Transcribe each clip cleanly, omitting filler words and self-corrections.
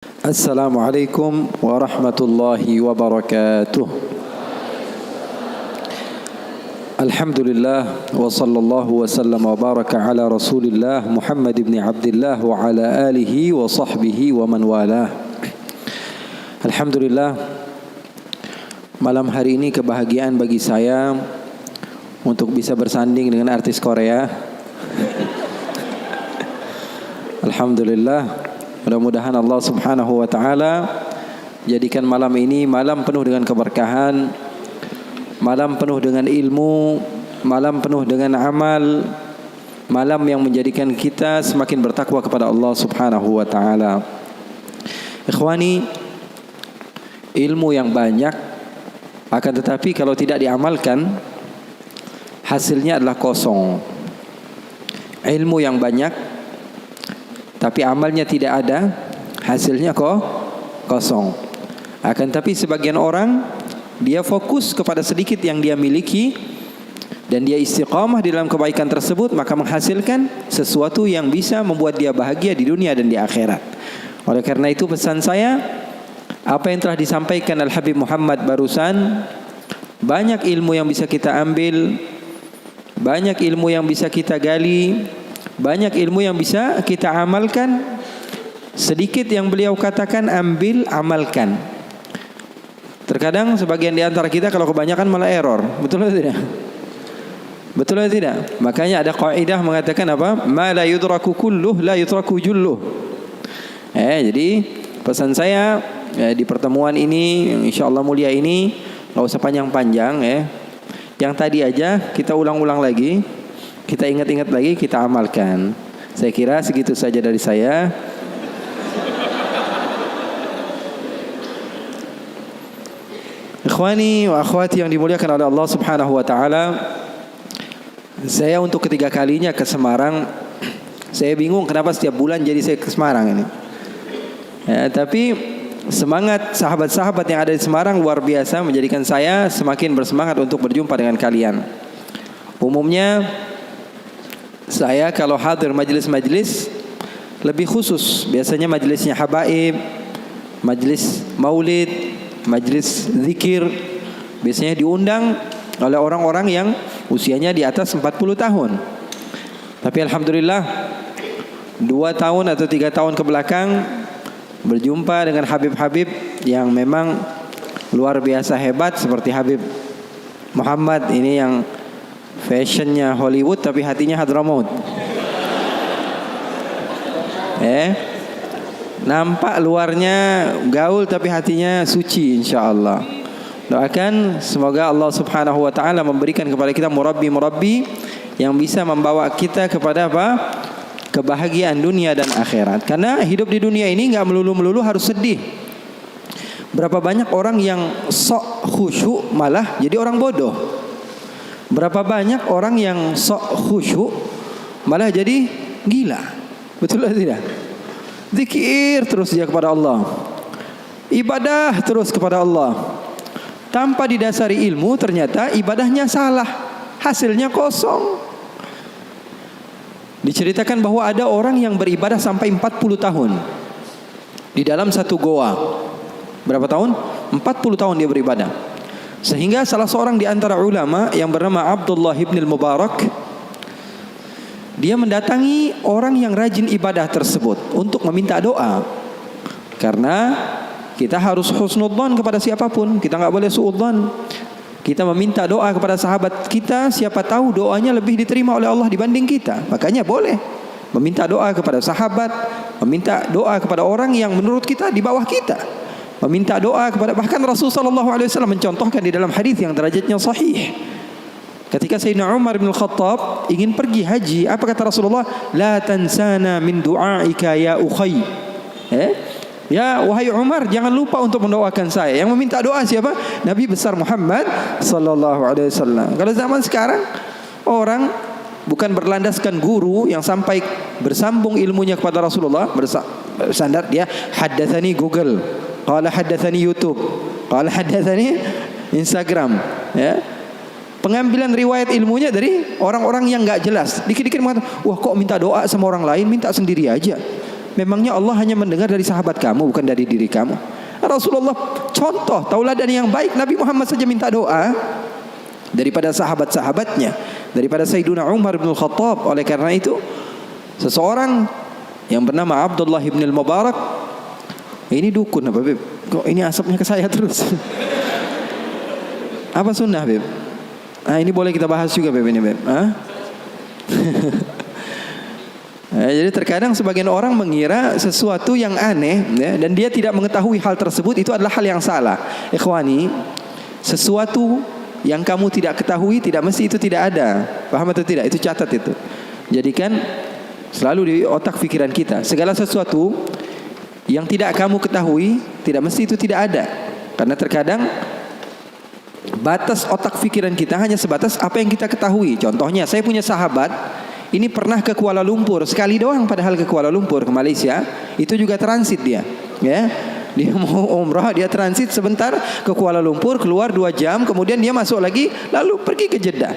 Assalamualaikum warahmatullahi wabarakatuh. Alhamdulillah wa sallallahu wa sallam wa baraka ala Rasulillah Muhammad ibn Abdullah wa ala alihi wa sahbihi wa man walah. Alhamdulillah, malam hari ini kebahagiaan bagi saya untuk bisa bersanding dengan artis Korea. Alhamdulillah. Mudah-mudahan Allah subhanahu wa ta'ala jadikan malam ini malam penuh dengan keberkahan, malam penuh dengan ilmu, malam penuh dengan amal, malam yang menjadikan kita semakin bertakwa kepada Allah subhanahu wa ta'ala. Ikhwani, ilmu yang banyak akan tetapi kalau tidak diamalkan hasilnya adalah kosong. Ilmu yang banyak tapi amalnya tidak ada, hasilnya kosong. Akan tapi sebagian orang dia fokus kepada sedikit yang dia miliki dan dia istiqamah di dalam kebaikan tersebut, maka menghasilkan sesuatu yang bisa membuat dia bahagia di dunia dan di akhirat. Oleh karena itu pesan saya, apa yang telah disampaikan Al-Habib Muhammad barusan, banyak ilmu yang bisa kita ambil, banyak ilmu yang bisa kita gali, banyak ilmu yang bisa kita amalkan. Sedikit yang beliau katakan ambil, amalkan. Terkadang sebagian di antara kita kalau kebanyakan malah error. Betul atau tidak? Betul atau tidak? Makanya ada kaidah mengatakan apa? Ma la yudraku kulluh la yutraku julluh. Jadi pesan saya di pertemuan ini insyaallah mulia ini enggak usah panjang-panjang ya. Yang tadi aja kita ulang-ulang lagi. Kita ingat-ingat lagi, kita amalkan. Saya kira segitu saja dari saya. Ikhwani wa akhwati yang dimuliakan oleh Allah subhanahu wa ta'ala, saya untuk ketiga kalinya ke Semarang. Saya bingung kenapa setiap bulan jadi saya ke Semarang ini. Tapi semangat sahabat-sahabat yang ada di Semarang luar biasa, menjadikan saya semakin bersemangat untuk berjumpa dengan kalian. Umumnya saya kalau hadir majelis-majelis lebih khusus, biasanya majelisnya habaib, majelis maulid, majelis zikir, biasanya diundang oleh orang-orang yang usianya di atas 40 tahun. Tapi alhamdulillah 2 tahun atau 3 tahun ke belakang berjumpa dengan Habib-Habib yang memang luar biasa hebat, seperti Habib Muhammad ini yang fashionnya Hollywood tapi hatinya Hadramaut. Nampak luarnya gaul tapi hatinya suci insyaallah. Doakan semoga Allah subhanahu wa ta'ala memberikan kepada kita murabbi-murabbi yang bisa membawa kita kepada apa? Kebahagiaan dunia dan akhirat. Karena hidup di dunia ini enggak melulu-melulu harus sedih. Berapa banyak orang yang sok khusyuk malah jadi orang bodoh. Berapa banyak orang yang sok khusyuk malah jadi gila. Betul atau tidak? Zikir terus dia kepada Allah, ibadah terus kepada Allah, tanpa didasari ilmu, ternyata ibadahnya salah, hasilnya kosong. Diceritakan bahwa ada orang yang beribadah sampai 40 tahun di dalam satu goa. Berapa tahun? 40 tahun dia beribadah. Sehingga salah seorang di antara ulama yang bernama Abdullah ibn al-Mubarak, dia mendatangi orang yang rajin ibadah tersebut untuk meminta doa. Karena kita harus husnudzan kepada siapapun, kita enggak boleh suudzan. Kita meminta doa kepada sahabat kita, siapa tahu doanya lebih diterima oleh Allah dibanding kita. Makanya boleh meminta doa kepada sahabat, meminta doa kepada orang yang menurut kita di bawah kita, meminta doa kepada, bahkan Rasulullah SAW mencontohkan di dalam hadis yang derajatnya sahih. Ketika Sayyidina Umar bin Khattab ingin pergi haji, apa kata Rasulullah? La tansana min du'aika ya ukhay. Ya wahai Umar, jangan lupa untuk mendoakan saya. Yang meminta doa siapa? Nabi besar Muhammad sallallahu alaihi wasallam. Kalau zaman sekarang orang bukan berlandaskan guru yang sampai bersambung ilmunya kepada Rasulullah, bersandar dia haddatsani Google, qala haddatsani YouTube, qala haddatsani Instagram, ya. Pengambilan riwayat ilmunya dari orang-orang yang enggak jelas. Dikit-dikit mengatakan, "Wah, kok minta doa sama orang lain, minta sendiri aja." Memangnya Allah hanya mendengar dari sahabat kamu, bukan dari diri kamu? Rasulullah contoh tauladan yang baik. Nabi Muhammad saja minta doa daripada sahabat-sahabatnya, daripada Sayyidina Umar bin Khattab. Oleh karena itu, seseorang yang bernama Abdullah bin Al-Mubarak, ini dukun apa Beb? Kok ini asapnya ke saya terus? Apa sunnah Beb? Ini boleh kita bahas juga Beb ini Beb. Jadi terkadang sebagian orang mengira sesuatu yang aneh ya, dan dia tidak mengetahui hal tersebut, itu adalah hal yang salah. Ikhwani, sesuatu yang kamu tidak ketahui tidak mesti itu tidak ada. Paham atau tidak? Itu catat itu. Jadikan selalu di otak pikiran kita, segala sesuatu yang tidak kamu ketahui tidak mesti itu tidak ada. Karena terkadang batas otak pikiran kita hanya sebatas apa yang kita ketahui. Contohnya, saya punya sahabat ini pernah ke Kuala Lumpur sekali doang, padahal ke Kuala Lumpur, ke Malaysia, itu juga transit dia, ya. Dia mau umrah, dia transit sebentar ke Kuala Lumpur, keluar 2 jam, kemudian dia masuk lagi, lalu pergi ke Jeddah.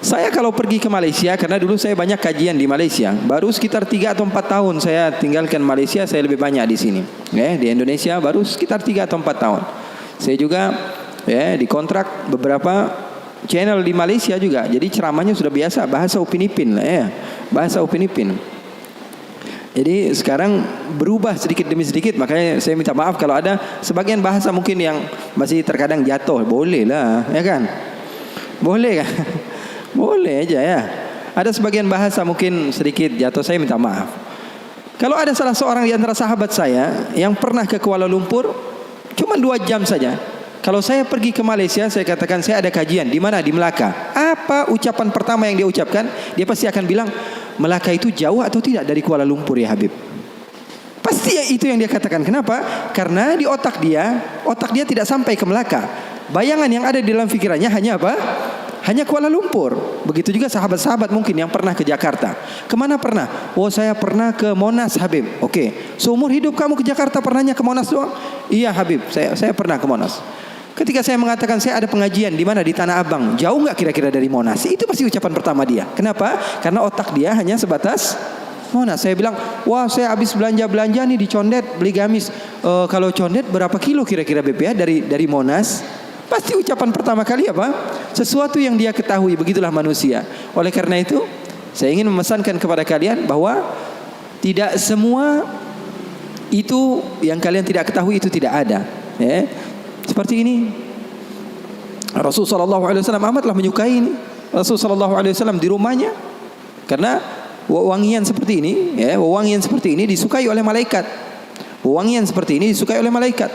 Saya kalau pergi ke Malaysia, karena dulu saya banyak kajian di Malaysia, baru sekitar 3 atau 4 tahun saya tinggalkan Malaysia, saya lebih banyak di sini. Ya, di Indonesia baru sekitar 3 atau 4 tahun. Saya juga ya dikontrak beberapa channel di Malaysia juga. Jadi ceramahnya sudah biasa bahasa Upin Ipin lah ya. Bahasa Upin Ipin. Jadi sekarang berubah sedikit demi sedikit, makanya saya minta maaf kalau ada sebagian bahasa mungkin yang masih terkadang jatuh. Boleh lah, ya kan? Boleh kan? Boleh aja ya. Ada sebagian bahasa mungkin sedikit jatuh, saya minta maaf. Kalau ada salah seorang di antara sahabat saya yang pernah ke Kuala Lumpur cuma 2 jam saja. Kalau saya pergi ke Malaysia, saya katakan saya ada kajian. Di mana? Di Melaka. Apa ucapan pertama yang dia ucapkan? Dia pasti akan bilang, Melaka itu jauh atau tidak dari Kuala Lumpur ya Habib? Pasti itu yang dia katakan. Kenapa? Karena di otak dia tidak sampai ke Melaka. Bayangan yang ada di dalam pikirannya hanya apa? Hanya Kuala Lumpur. Begitu juga sahabat-sahabat mungkin yang pernah ke Jakarta. Kemana pernah? Oh, saya pernah ke Monas Habib. Oke. Seumur hidup kamu ke Jakarta pernahnya ke Monas doang? Iya Habib, saya pernah ke Monas. Ketika saya mengatakan saya ada pengajian di mana? Di Tanah Abang. Jauh nggak kira-kira dari Monas? Itu pasti ucapan pertama dia. Kenapa? Karena otak dia hanya sebatas Monas. Saya bilang, wah saya habis belanja nih di Condet, beli gamis. Kalau Condet berapa kilo kira-kira Beb ya dari Monas? Pasti ucapan pertama kali apa? Sesuatu yang dia ketahui. Begitulah manusia. Oleh karena itu, saya ingin memesankan kepada kalian bahwa tidak semua itu yang kalian tidak ketahui itu tidak ada. Ya. Seperti ini, Rasulullah SAW amatlah menyukai ini. Rasulullah SAW di rumahnya, karena wewangian seperti ini, ya, wewangian seperti ini disukai oleh malaikat. Wewangian seperti ini disukai oleh malaikat.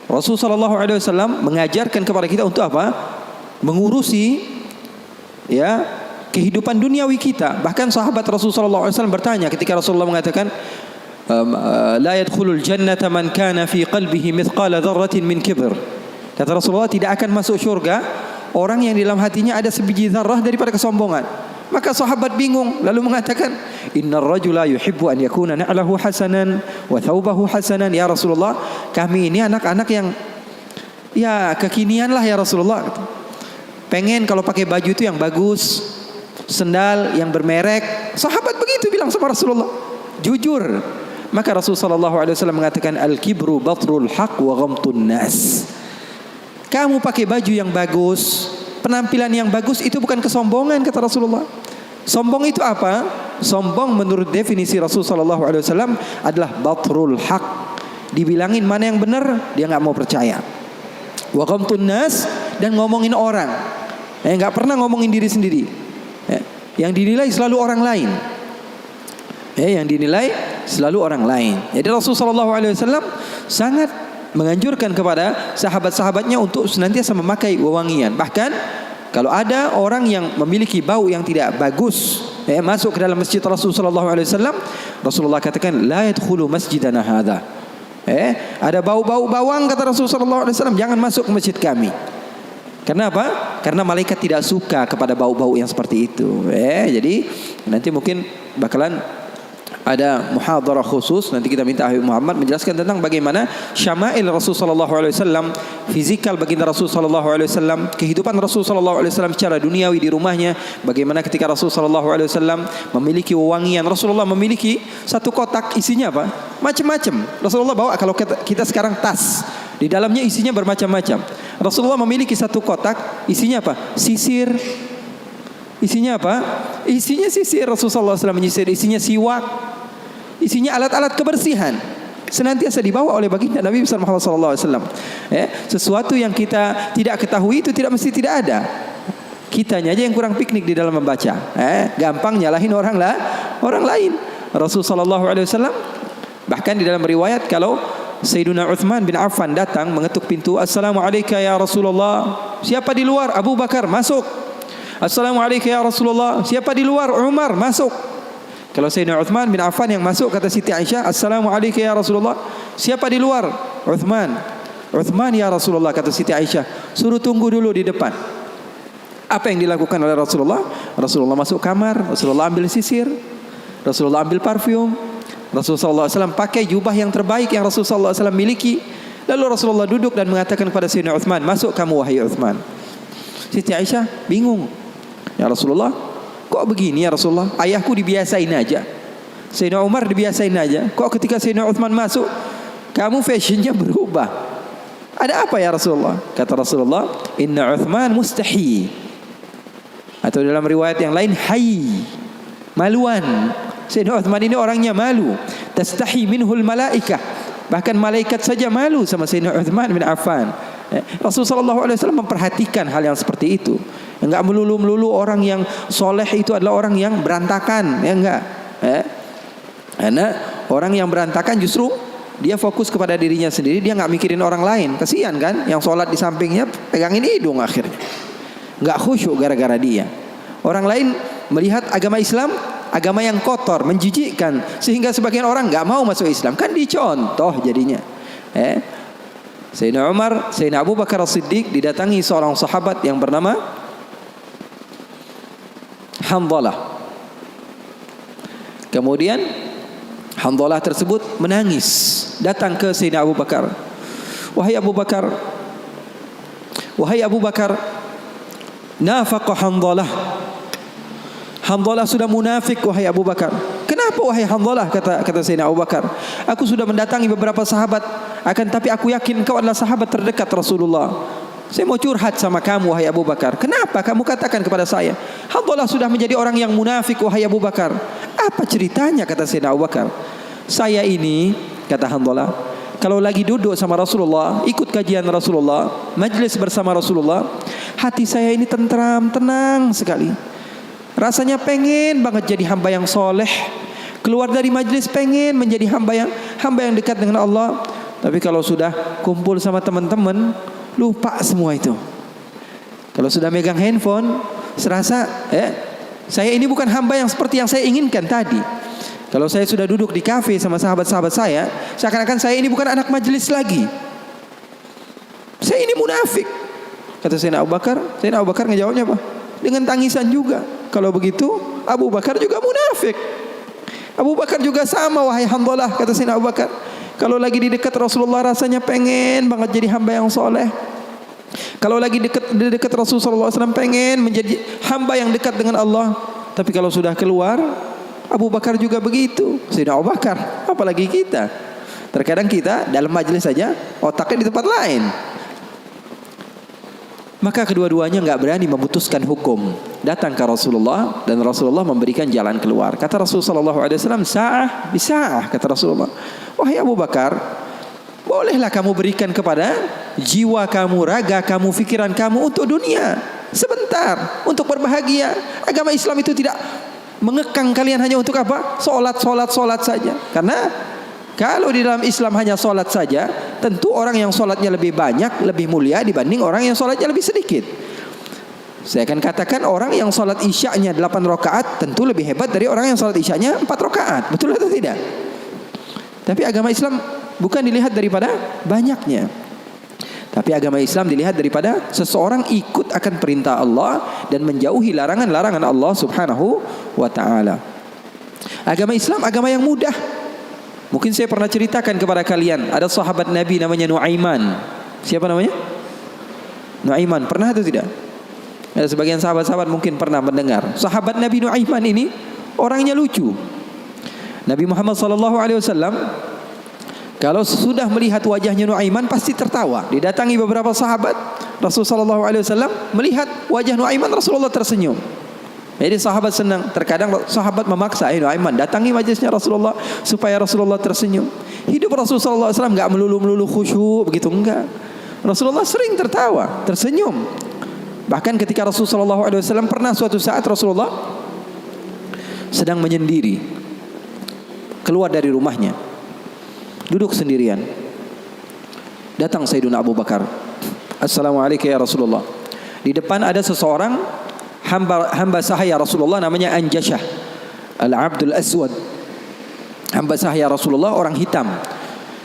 Rasulullah SAW mengajarkan kepada kita untuk apa? Mengurusi ya kehidupan duniawi kita. Bahkan sahabat Rasulullah SAW bertanya ketika Rasulullah mengatakan, la yadkhulul jannata man kana fi qalbihi mithqala dzarratin min kibr. Kata Rasulullah, tidak akan masuk syurga orang yang di dalam hatinya ada sebiji zarrah daripada kesombongan. Maka sahabat bingung lalu mengatakan, innar rajula yuhibbu an yakuna na'lahu hasanan wa thawbahu hasanan. Ya Rasulullah, kami ini anak-anak yang ya kekinian lah ya Rasulullah. Pengen kalau pakai baju itu yang bagus, sendal yang bermerek. Sahabat begitu bilang sama Rasulullah. Jujur. Maka Rasulullah SAW mengatakan, al-kibru batrul haq wa ghamtun nas. Kamu pakai baju yang bagus, penampilan yang bagus, itu bukan kesombongan, kata Rasulullah. Sombong itu apa? Sombong menurut definisi Rasulullah SAW adalah batrul haq. Dibilangin mana yang benar, dia nggak mau percaya. Wa ghamtun nas, dan ngomongin orang. Nggak pernah ngomongin diri sendiri. Yang dinilai selalu orang lain. Yang dinilai selalu orang lain. Jadi Rasulullah SAW sangat menganjurkan kepada sahabat-sahabatnya untuk senantiasa memakai wewangian. Bahkan kalau ada orang yang memiliki bau yang tidak bagus masuk ke dalam masjid Rasulullah SAW, Rasulullah katakan, la yadkhulu masjidana hadha. Ada bau-bau bawang, kata Rasulullah SAW, jangan masuk ke masjid kami. Karena apa? Karena malaikat tidak suka kepada bau-bau yang seperti itu. Jadi nanti mungkin bakalan ada muhadarah khusus, nanti kita minta Habib Muhammad menjelaskan tentang bagaimana syama'il Rasul sallallahu alaihi wasallam, fizikal baginda Rasul sallallahu alaihi wasallam, kehidupan Rasul sallallahu alaihi wasallam secara duniawi di rumahnya, bagaimana ketika Rasul sallallahu alaihi wasallam memiliki wewangian. Rasulullah memiliki satu kotak, isinya apa? Macam-macam. Rasulullah bawa, kalau kita sekarang tas, di dalamnya isinya bermacam-macam. Rasulullah memiliki satu kotak, isinya apa? Sisir. Isinya apa? Isinya sisir. Rasulullah SAW menyisir. Isinya siwak. Isinya alat-alat kebersihan. Senantiasa dibawa oleh baginda Nabi Muhammad SAW. Sesuatu yang kita tidak ketahui itu tidak mesti tidak ada. Kitanya aja yang kurang piknik di dalam membaca. Gampang nyalahin orang lain. Rasulullah SAW bahkan di dalam riwayat, kalau Sayyiduna Uthman bin Affan datang mengetuk pintu, Assalamualaikum ya Rasulullah. Siapa di luar? Abu Bakar. Masuk. Assalamualaikum ya Rasulullah. Siapa di luar? Umar. Masuk. Kalau Sayyidina Uthman bin Affan yang masuk, kata Siti Aisyah, Assalamualaikum ya Rasulullah. Siapa di luar? Uthman. Uthman ya Rasulullah, kata Siti Aisyah. Suruh tunggu dulu di depan. Apa yang dilakukan oleh Rasulullah? Rasulullah masuk kamar, Rasulullah ambil sisir, Rasulullah ambil parfum, Rasulullah SAW pakai jubah yang terbaik yang Rasulullah SAW miliki. Lalu Rasulullah duduk dan mengatakan kepada Sayyidina Uthman, masuk kamu wahai Uthman. Siti Aisyah bingung. Ya Rasulullah, kok begini ya Rasulullah? Ayahku dibiasain aja, Sayyidina Umar dibiasain aja. Kok ketika Sayyidina Uthman masuk, kamu fashionnya berubah? Ada apa ya Rasulullah? Kata Rasulullah, Inna Uthman mustahi. Atau dalam riwayat yang lain, hayy, maluan. Sayyidina Uthman ini orangnya malu. Tastahi minhul malaikah. Bahkan malaikat saja malu sama Sayyidina Uthman bin Affan. Rasulullah SAW memperhatikan hal yang seperti itu. Enggak melulu orang yang soleh itu adalah orang yang berantakan, ya enggak. Karena orang yang berantakan justru dia fokus kepada dirinya sendiri, dia enggak mikirin orang lain. Kasihan kan, yang sholat di sampingnya pegangin hidung akhirnya. Enggak khusyuk gara-gara dia. Orang lain melihat agama Islam, agama yang kotor, menjijikkan, sehingga sebagian orang enggak mau masuk Islam. Kan dicontoh jadinya. Sayyidina Umar, Sayyidina Abu Bakar As-Siddiq didatangi seorang sahabat yang bernama Hanzalah. Kemudian Hanzalah tersebut menangis, datang ke Sayyidina Abu Bakar. Wahai Abu Bakar, wahai Abu Bakar, nafaqa Hanzalah. Hanzalah sudah munafik wahai Abu Bakar. Kenapa wahai Hanzalah? Kata Sayyidina Abu Bakar, aku sudah mendatangi beberapa sahabat, akan tapi aku yakin kau adalah sahabat terdekat Rasulullah. Saya mau curhat sama kamu wahai Abu Bakar. Kenapa kamu katakan kepada saya, Hanzalah sudah menjadi orang yang munafik wahai Abu Bakar? Apa ceritanya? Kata Sayyidina Abu Bakar. Saya ini, kata Hanzalah, kalau lagi duduk sama Rasulullah, ikut kajian Rasulullah, majlis bersama Rasulullah, hati saya ini tentram, tenang sekali. Rasanya pengen banget jadi hamba yang soleh. Keluar dari majlis pengen menjadi hamba yang dekat dengan Allah. Tapi kalau sudah kumpul sama teman-teman, lupa semua itu. Kalau sudah megang handphone, serasa saya ini bukan hamba yang seperti yang saya inginkan tadi. Kalau saya sudah duduk di kafe sama sahabat-sahabat saya, seakan-akan saya ini bukan anak majelis lagi. Saya ini munafik. Kata Sayyidina Abu Bakar. Sayyidina Abu Bakar ngejawabnya apa? Dengan tangisan juga. Kalau begitu, Abu Bakar juga munafik. Abu Bakar juga sama wahai Hanzalah, kata Sayyidina Abu Bakar. Kalau lagi di dekat Rasulullah rasanya pengen banget jadi hamba yang soleh. Kalau lagi di dekat Rasulullah SAW pengen menjadi hamba yang dekat dengan Allah. Tapi kalau sudah keluar, Abu Bakar juga begitu. Sayyidina Abu Bakar, apalagi kita. Terkadang kita dalam majelis saja otaknya di tempat lain. Maka kedua-duanya enggak berani memutuskan hukum. Datang ke Rasulullah dan Rasulullah memberikan jalan keluar. Kata Rasulullah SAW, sa'ah bisa'ah, kata Rasulullah. Wahai Abu Bakar, bolehlah kamu berikan kepada jiwa kamu, raga kamu, pikiran kamu untuk dunia sebentar, untuk berbahagia. Agama Islam itu tidak mengekang kalian hanya untuk apa? Solat saja. Karena kalau di dalam Islam hanya solat saja, tentu orang yang solatnya lebih banyak, lebih mulia dibanding orang yang solatnya lebih sedikit. Saya akan katakan orang yang solat isya'nya 8 rakaat tentu lebih hebat dari orang yang solat isya'nya 4 rakaat. Betul atau tidak? Tapi agama Islam bukan dilihat daripada banyaknya, tapi agama Islam dilihat daripada seseorang ikut akan perintah Allah dan menjauhi larangan-larangan Allah Subhanahu wa ta'ala. Agama Islam agama yang mudah. Mungkin saya pernah ceritakan kepada kalian, ada sahabat Nabi namanya Nuaiman. Siapa namanya? Nuaiman. Pernah atau tidak? Ada sebagian sahabat-sahabat mungkin pernah mendengar. Sahabat Nabi Nuaiman ini orangnya lucu. Nabi Muhammad SAW kalau sudah melihat wajahnya Nuaiman pasti tertawa. Didatangi beberapa sahabat, Rasulullah SAW melihat wajah Nuaiman, Rasulullah tersenyum. Jadi sahabat senang. Terkadang sahabat memaksa, Nuaiman datangi majlisnya Rasulullah supaya Rasulullah tersenyum. Hidup Rasulullah SAW enggak melulu khusyuk begitu, enggak. Rasulullah sering tertawa, tersenyum. Bahkan ketika Rasulullah SAW pernah suatu saat Rasulullah sedang menyendiri, keluar dari rumahnya, duduk sendirian. Datang Sayyidina Abu Bakar. Assalamualaikum ya Rasulullah. Di depan ada seseorang hamba sahaya Rasulullah namanya Anjashah Al-Abdul Aswad. Hamba sahaya Rasulullah, orang hitam.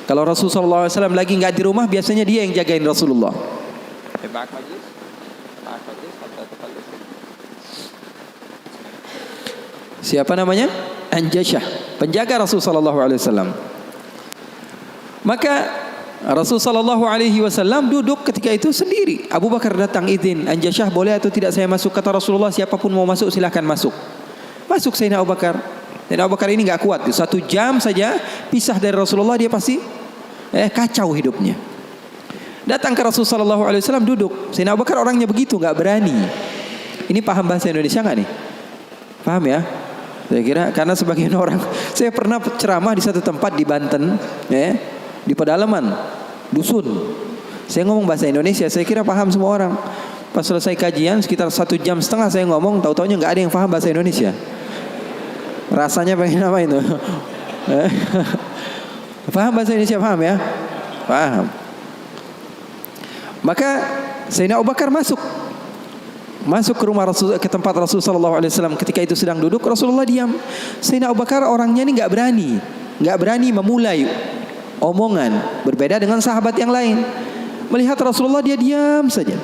Kalau Rasulullah SAW lagi enggak di rumah, biasanya dia yang jagain Rasulullah. Siapa namanya? Anjashah, penjaga Rasulullah SAW. Maka Rasulullah SAW duduk ketika itu sendiri. Abu Bakar datang, izin, Anjashah boleh atau tidak saya masuk? Kata Rasulullah, siapapun mau masuk silahkan masuk. Masuk Sayyidina Abu Bakar. Sayyidina Abu Bakar ini enggak kuat. 1 jam saja pisah dari Rasulullah dia pasti kacau hidupnya. Datang ke Rasulullah SAW duduk. Sayyidina Abu Bakar orangnya begitu, enggak berani. Ini paham bahasa Indonesia enggak nih? Paham ya? Saya kira karena sebagian orang, saya pernah ceramah di satu tempat di Banten, di pedalaman dusun. Saya ngomong bahasa Indonesia, saya kira paham semua orang. Pas selesai kajian sekitar 1,5 jam saya ngomong, tahu-taunya nggak ada yang paham bahasa Indonesia. Rasanya pengen apa itu? Paham bahasa Indonesia, paham ya? Paham. Maka Sayyidina Abu Bakar masuk ke rumah Rasul, ke tempat Rasulullah SAW. Ketika itu sedang duduk, Rasulullah diam. Sayyidina Abu Bakar orangnya ini nggak berani memulai omongan, berbeda dengan sahabat yang lain. Melihat Rasulullah dia diam saja.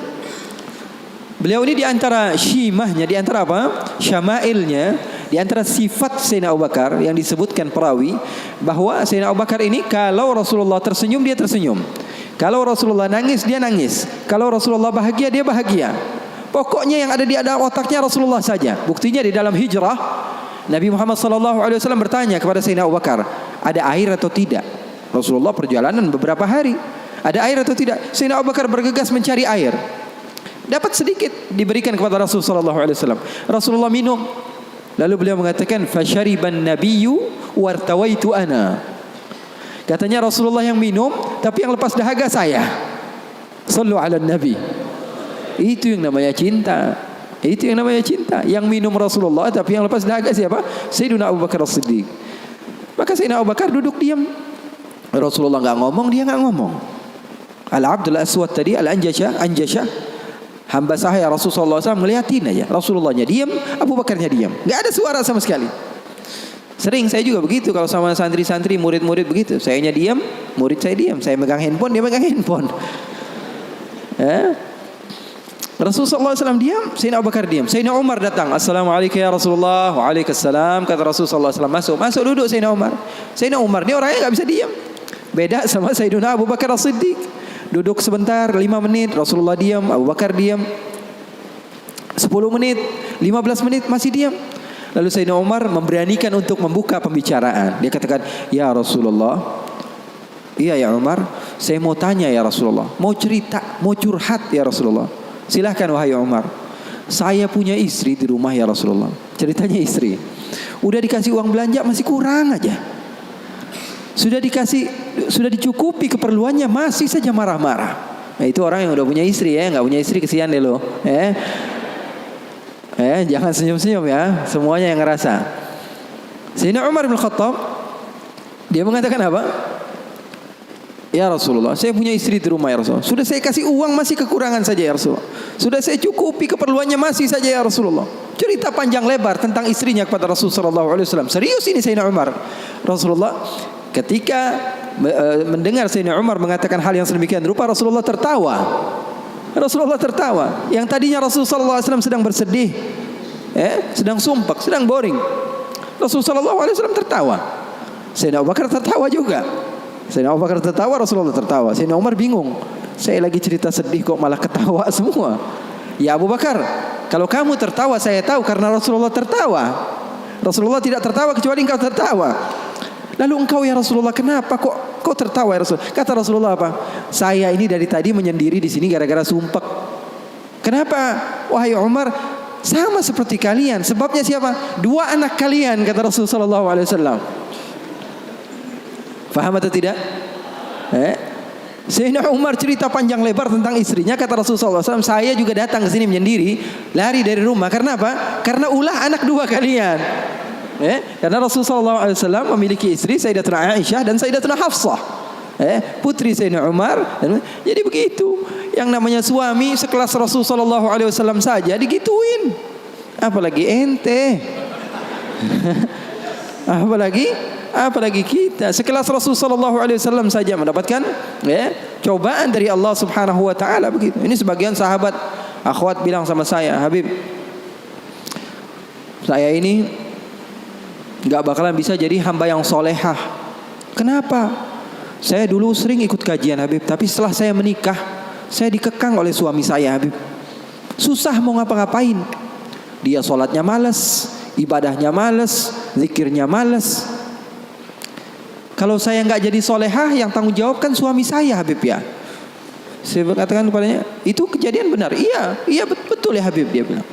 Beliau ini di antara syimahnya, di antara apa? Syama'ilnya, di antara sifat Sayyidina Abu Bakar yang disebutkan perawi bahwa Sayyidina Abu Bakar ini kalau Rasulullah tersenyum dia tersenyum. Kalau Rasulullah nangis dia nangis. Kalau Rasulullah bahagia dia bahagia. Pokoknya yang ada di dalam otaknya Rasulullah saja. Buktinya di dalam hijrah Nabi Muhammad SAW bertanya kepada Sayyidina Abu Bakar, ada air atau tidak? Rasulullah perjalanan beberapa hari, ada air atau tidak? Sayyidina Abu Bakar bergegas mencari air. Dapat sedikit, diberikan kepada Rasulullah SAW. Rasulullah minum. Lalu beliau mengatakan, "Fasyariban nabiyyu wartawaitu ana." Katanya Rasulullah yang minum, tapi yang lepas dahaga saya. Sallu ala nabi. Itu yang namanya cinta. Itu yang namanya cinta. Yang minum Rasulullah, tapi yang lepas dahaga siapa? Sayyidina Abu Bakar As-Siddiq. Maka Sayyidina Abu Bakar duduk diam. Rasulullah enggak ngomong, dia enggak ngomong. Al-Abdul Aswad tadi, Anjashah, hamba sahaya Rasulullah SAW, ngeliatin aja. Rasulullahnya diam, Abu Bakarnya diam. Enggak ada suara sama sekali. Sering saya juga begitu kalau sama santri-santri, murid-murid begitu. Sayanya diam, murid saya diam. Saya megang handphone, dia megang handphone. Rasulullah SAW diam, Sayyidina Abu Bakar diam. Sayyidina Umar datang, Assalamualaikum ya Rasulullah. Waalaikumsalam. Kata Rasulullah SAW, masuk duduk Sayyidina Umar. Sayyidina Umar ini orangnya gak bisa diam. Beda sama Sayyidina Abu Bakar As-Siddiq. Duduk sebentar, 5 menit, Rasulullah diam, Abu Bakar diam. 10 menit, 15 menit masih diam. Lalu Sayyidina Umar memberanikan untuk membuka pembicaraan. Dia katakan, ya Rasulullah, iya ya Umar, saya mau tanya ya Rasulullah, mau cerita, mau curhat ya Rasulullah. Silahkan wahai Umar. Saya punya istri di rumah ya Rasulullah. Ceritanya istri. Udah dikasih uang belanja masih kurang aja. Sudah dicukupi keperluannya masih saja marah-marah. Nah, itu orang yang udah punya istri ya, nggak punya istri kesian deh lo. Jangan senyum-senyum ya, semuanya yang ngerasa. Sayyidina Umar bin Khattab dia mengatakan apa? Ya Rasulullah, saya punya istri di rumah ya Rasulullah. Sudah saya kasih uang masih kekurangan saja ya Rasulullah. Sudah saya cukupi keperluannya masih saja ya Rasulullah. Cerita panjang lebar tentang istrinya kepada Rasulullah SAW. Serius ini Sayyidina Umar. Rasulullah ketika mendengar Sayyidina Umar mengatakan hal yang sedemikian rupa, Rasulullah tertawa. Rasulullah tertawa. Yang tadinya Rasulullah SAW sedang bersedih, sedang sumpah, sedang boring. Rasulullah SAW tertawa. Sayyidina Abu Bakar tertawa juga. Sayyidina Abu Bakar tertawa, Rasulullah tertawa. Sayyidina Umar bingung. Saya lagi cerita sedih kok malah ketawa semua. Ya Abu Bakar, kalau kamu tertawa saya tahu karena Rasulullah tertawa. Rasulullah tidak tertawa kecuali engkau tertawa. Lalu engkau ya Rasulullah, kenapa kok tertawa ya Rasul? Kata Rasulullah apa? Saya ini dari tadi menyendiri di sini gara-gara sumpek. Kenapa? Wahai Umar, sama seperti kalian. Sebabnya siapa? 2 anak kalian, kata Rasulullah SAW. Faham atau tidak? Sayyidina Umar cerita panjang lebar tentang istrinya. Kata Rasulullah SAW, saya juga datang ke sini menyendiri, lari dari rumah. Karena apa? Karena ulah anak 2 kalian. Karena Rasulullah SAW memiliki istri Sayyidatuna Aisyah dan Sayyidatuna Hafsah, putri Sayyidina Umar. Jadi begitu. Yang namanya suami sekelas Rasulullah SAW saja digituin, apalagi ente. apalagi kita sekelas Rasulullah SAW saja mendapatkan cobaan dari Allah Subhanahu wa taala begitu. Ini sebagian sahabat akhwat bilang sama saya, Habib, saya ini enggak bakalan bisa jadi hamba yang solehah. Kenapa? Saya dulu sering ikut kajian Habib, tapi setelah saya menikah, saya dikekang oleh suami saya Habib. Susah mau ngapa-ngapain. Dia sholatnya malas, ibadahnya malas, zikirnya malas. Kalau saya nggak jadi solehah, yang tanggung jawab kan suami saya Habib ya. Saya berkatakan kepadanya, itu kejadian benar. Iya betul ya Habib, dia bilang.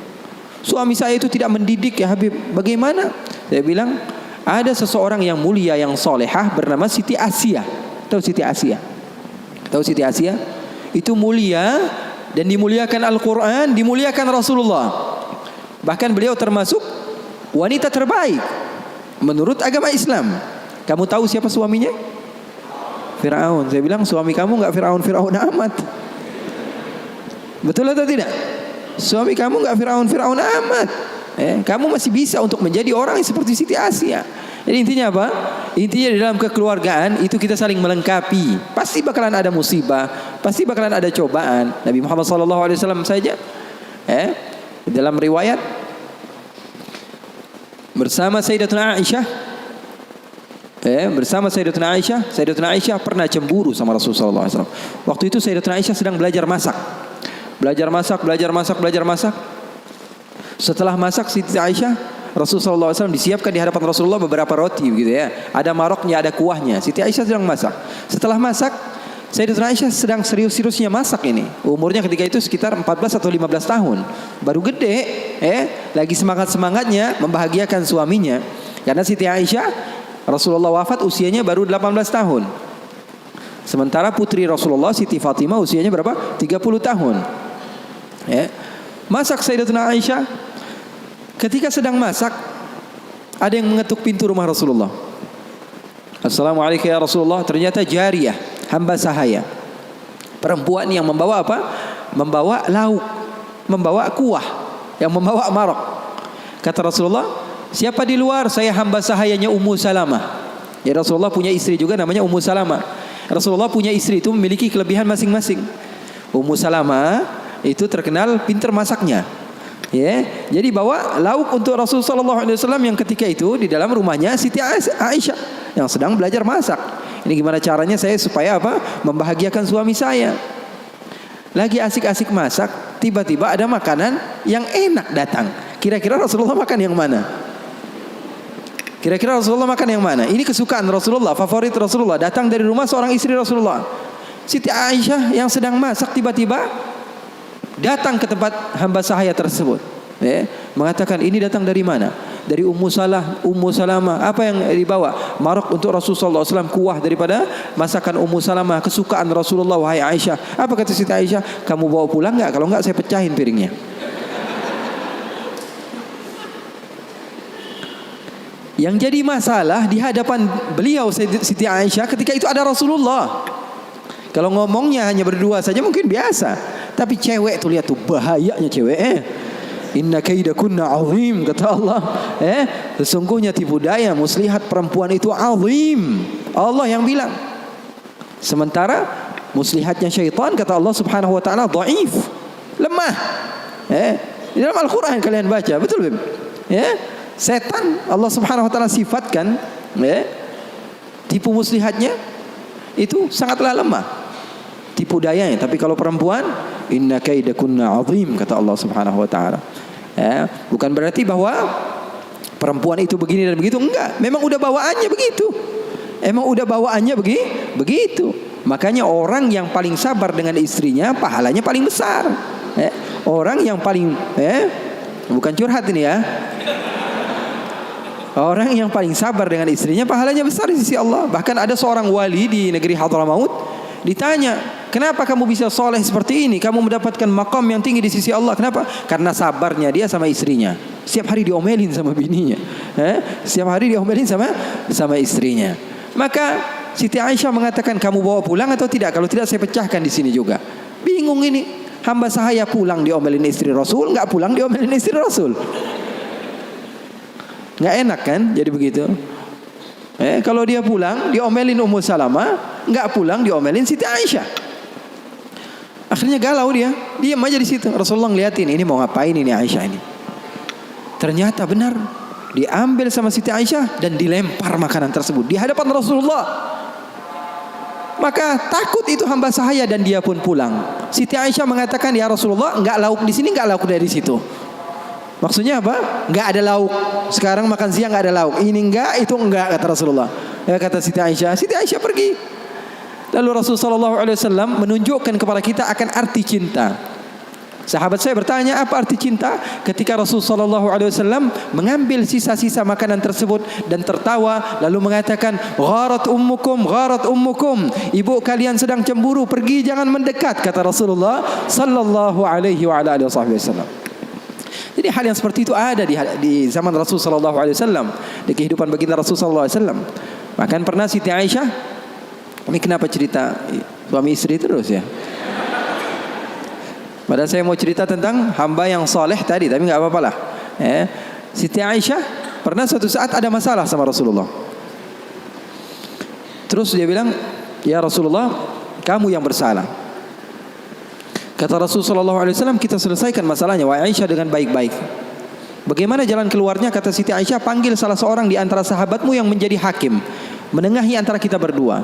Suami saya itu tidak mendidik ya Habib. Bagaimana? Saya bilang, ada seseorang yang mulia yang solehah bernama Siti Asia. Tahu Siti Asia? Tahu Siti Asia? Itu mulia dan dimuliakan Al-Quran, dimuliakan Rasulullah. Bahkan beliau termasuk wanita terbaik menurut agama Islam. Kamu tahu siapa suaminya? Fir'aun. Saya bilang, suami kamu enggak Fir'aun amat. Betul atau tidak? Suami kamu enggak Fir'aun amat. Kamu masih bisa untuk menjadi orang seperti Siti Asia. Jadi intinya apa? Intinya di dalam kekeluargaan itu kita saling melengkapi. Pasti bakalan ada musibah, pasti bakalan ada cobaan. Nabi Muhammad SAW saja, dalam riwayat bersama Sayyidatuna Aisyah, Sayyidatuna Aisyah pernah cemburu sama Rasulullah SAW. Waktu itu Sayyidatuna Aisyah sedang belajar masak. Setelah masak Siti Aisyah, Rasulullah SAW disiapkan di hadapan Rasulullah beberapa roti gitu ya. Ada maroknya, ada kuahnya. Siti Aisyah sedang masak. Setelah masak, Sayyidatuna Aisyah sedang serius-seriusnya masak ini. Umurnya ketika itu sekitar 14 atau 15 tahun. Baru gede, lagi semangat-semangatnya membahagiakan suaminya. Karena Siti Aisyah, Rasulullah wafat usianya baru 18 tahun. Sementara putri Rasulullah Siti Fatimah usianya berapa? 30 tahun. Masak Sayyidatuna Aisyah. Ketika sedang masak, ada yang mengetuk pintu rumah Rasulullah. Assalamualaikum ya Rasulullah. Ternyata jariyah, hamba sahaya, perempuan yang membawa apa? Membawa lauk, membawa kuah, yang membawa marok. Kata Rasulullah, siapa di luar? Saya hamba sahayanya Ummu Salamah. Ya, Rasulullah punya istri juga namanya Ummu Salamah. Rasulullah punya istri itu memiliki kelebihan masing-masing. Ummu Salamah itu terkenal pintar masaknya. Jadi bawa lauk untuk Rasulullah SAW yang ketika itu di dalam rumahnya Siti Aisyah yang sedang belajar masak. Ini gimana caranya saya supaya apa? Membahagiakan suami saya. Lagi asik-asik masak, tiba-tiba ada makanan yang enak datang. Kira-kira Rasulullah makan yang mana? Kira-kira Rasulullah makan yang mana? Ini kesukaan Rasulullah, favorit Rasulullah. Datang dari rumah seorang istri Rasulullah. Siti Aisyah yang sedang masak tiba-tiba datang ke tempat hamba sahaya tersebut. Mengatakan, ini datang dari mana? Dari Ummu Salamah. Apa yang dibawa? Marok untuk Rasulullah SAW, kuah daripada masakan Ummu Salamah, kesukaan Rasulullah. Wahai Aisyah. Apa kata Siti Aisyah? Kamu bawa pulang enggak? Kalau enggak saya pecahin piringnya. Yang jadi masalah di hadapan beliau Siti Aisyah ketika itu ada Rasulullah. Kalau ngomongnya hanya berdua saja mungkin biasa. Tapi cewek tuh, lihat tuh bahayanya cewek. Inna kaidakunna azim, kata Allah. Sesungguhnya tipu daya muslihat perempuan itu azim. Allah yang bilang. Sementara muslihatnya syaitan, kata Allah Subhanahu wa taala, dhaif, lemah. Di dalam Al-Qur'an kalian baca, betul, Beb? Setan Allah Subhanahu wa taala sifatkan, ya, tipu muslihatnya itu sangatlah lemah, tipu dayanya. Tapi kalau perempuan, inna kaidakunna azim, kata Allah Subhanahu wa taala. Ya, bukan berarti bahwa perempuan itu begini dan begitu, enggak. Memang udah bawaannya begitu. Emang udah bawaannya begitu. Makanya orang yang paling sabar dengan istrinya pahalanya paling besar. Orang yang paling bukan curhat ini ya. Orang yang paling sabar dengan istrinya pahalanya besar di sisi Allah. Bahkan ada seorang wali di negeri Hadramaut ditanya, kenapa kamu bisa soleh seperti ini? Kamu mendapatkan maqam yang tinggi di sisi Allah. Kenapa? Karena sabarnya dia sama istrinya. Setiap hari diomelin sama bininya, setiap hari diomelin sama istrinya. Maka Siti Aisyah mengatakan, kamu bawa pulang atau tidak? Kalau tidak, saya pecahkan di sini juga. Bingung ini, hamba sahaya pulang diomelin istri Rasul, nggak pulang diomelin istri Rasul. Nggak enak kan? Jadi begitu. Kalau dia pulang diomelin Ummu Salamah, nggak pulang diomelin Siti Aisyah. Akhirnya galau dia, diam aja di situ. Rasulullah ngeliatin, ini mau ngapain ini Aisyah ini? Ternyata benar, diambil sama Siti Aisyah dan dilempar makanan tersebut di hadapan Rasulullah. Maka takut itu hamba sahaya dan dia pun pulang. Siti Aisyah mengatakan, ya Rasulullah, nggak lauk di sini, nggak lauk dari situ. Maksudnya apa? Nggak ada lauk. Sekarang makan siang nggak ada lauk. Ini enggak, itu enggak, kata Rasulullah. Ya, kata Siti Aisyah. Siti Aisyah pergi. Lalu Rasulullah SAW menunjukkan kepada kita akan arti cinta. Sahabat saya bertanya, apa arti cinta? Ketika Rasulullah SAW mengambil sisa-sisa makanan tersebut dan tertawa, lalu mengatakan, gharat ummukum, gharat ummukum. Ibu kalian sedang cemburu, pergi, jangan mendekat, kata Rasulullah Sallallahu Alaihi Wasallam. Jadi hal yang seperti itu ada di zaman Rasulullah SAW, di kehidupan baginda Rasulullah SAW. Bahkan pernah Siti Aisyah, ini kenapa cerita suami istri terus ya? Padahal saya mau cerita tentang hamba yang soleh tadi, tapi nggak apa-apa lah. Siti Aisyah pernah suatu saat ada masalah sama Rasulullah. Terus dia bilang, ya Rasulullah, kamu yang bersalah. Kata Rasulullah SAW, kita selesaikan masalahnya, wahai Aisyah, dengan baik-baik. Bagaimana jalan keluarnya? Kata Siti Aisyah, panggil salah seorang di antara sahabatmu yang menjadi hakim, menengahi antara kita berdua.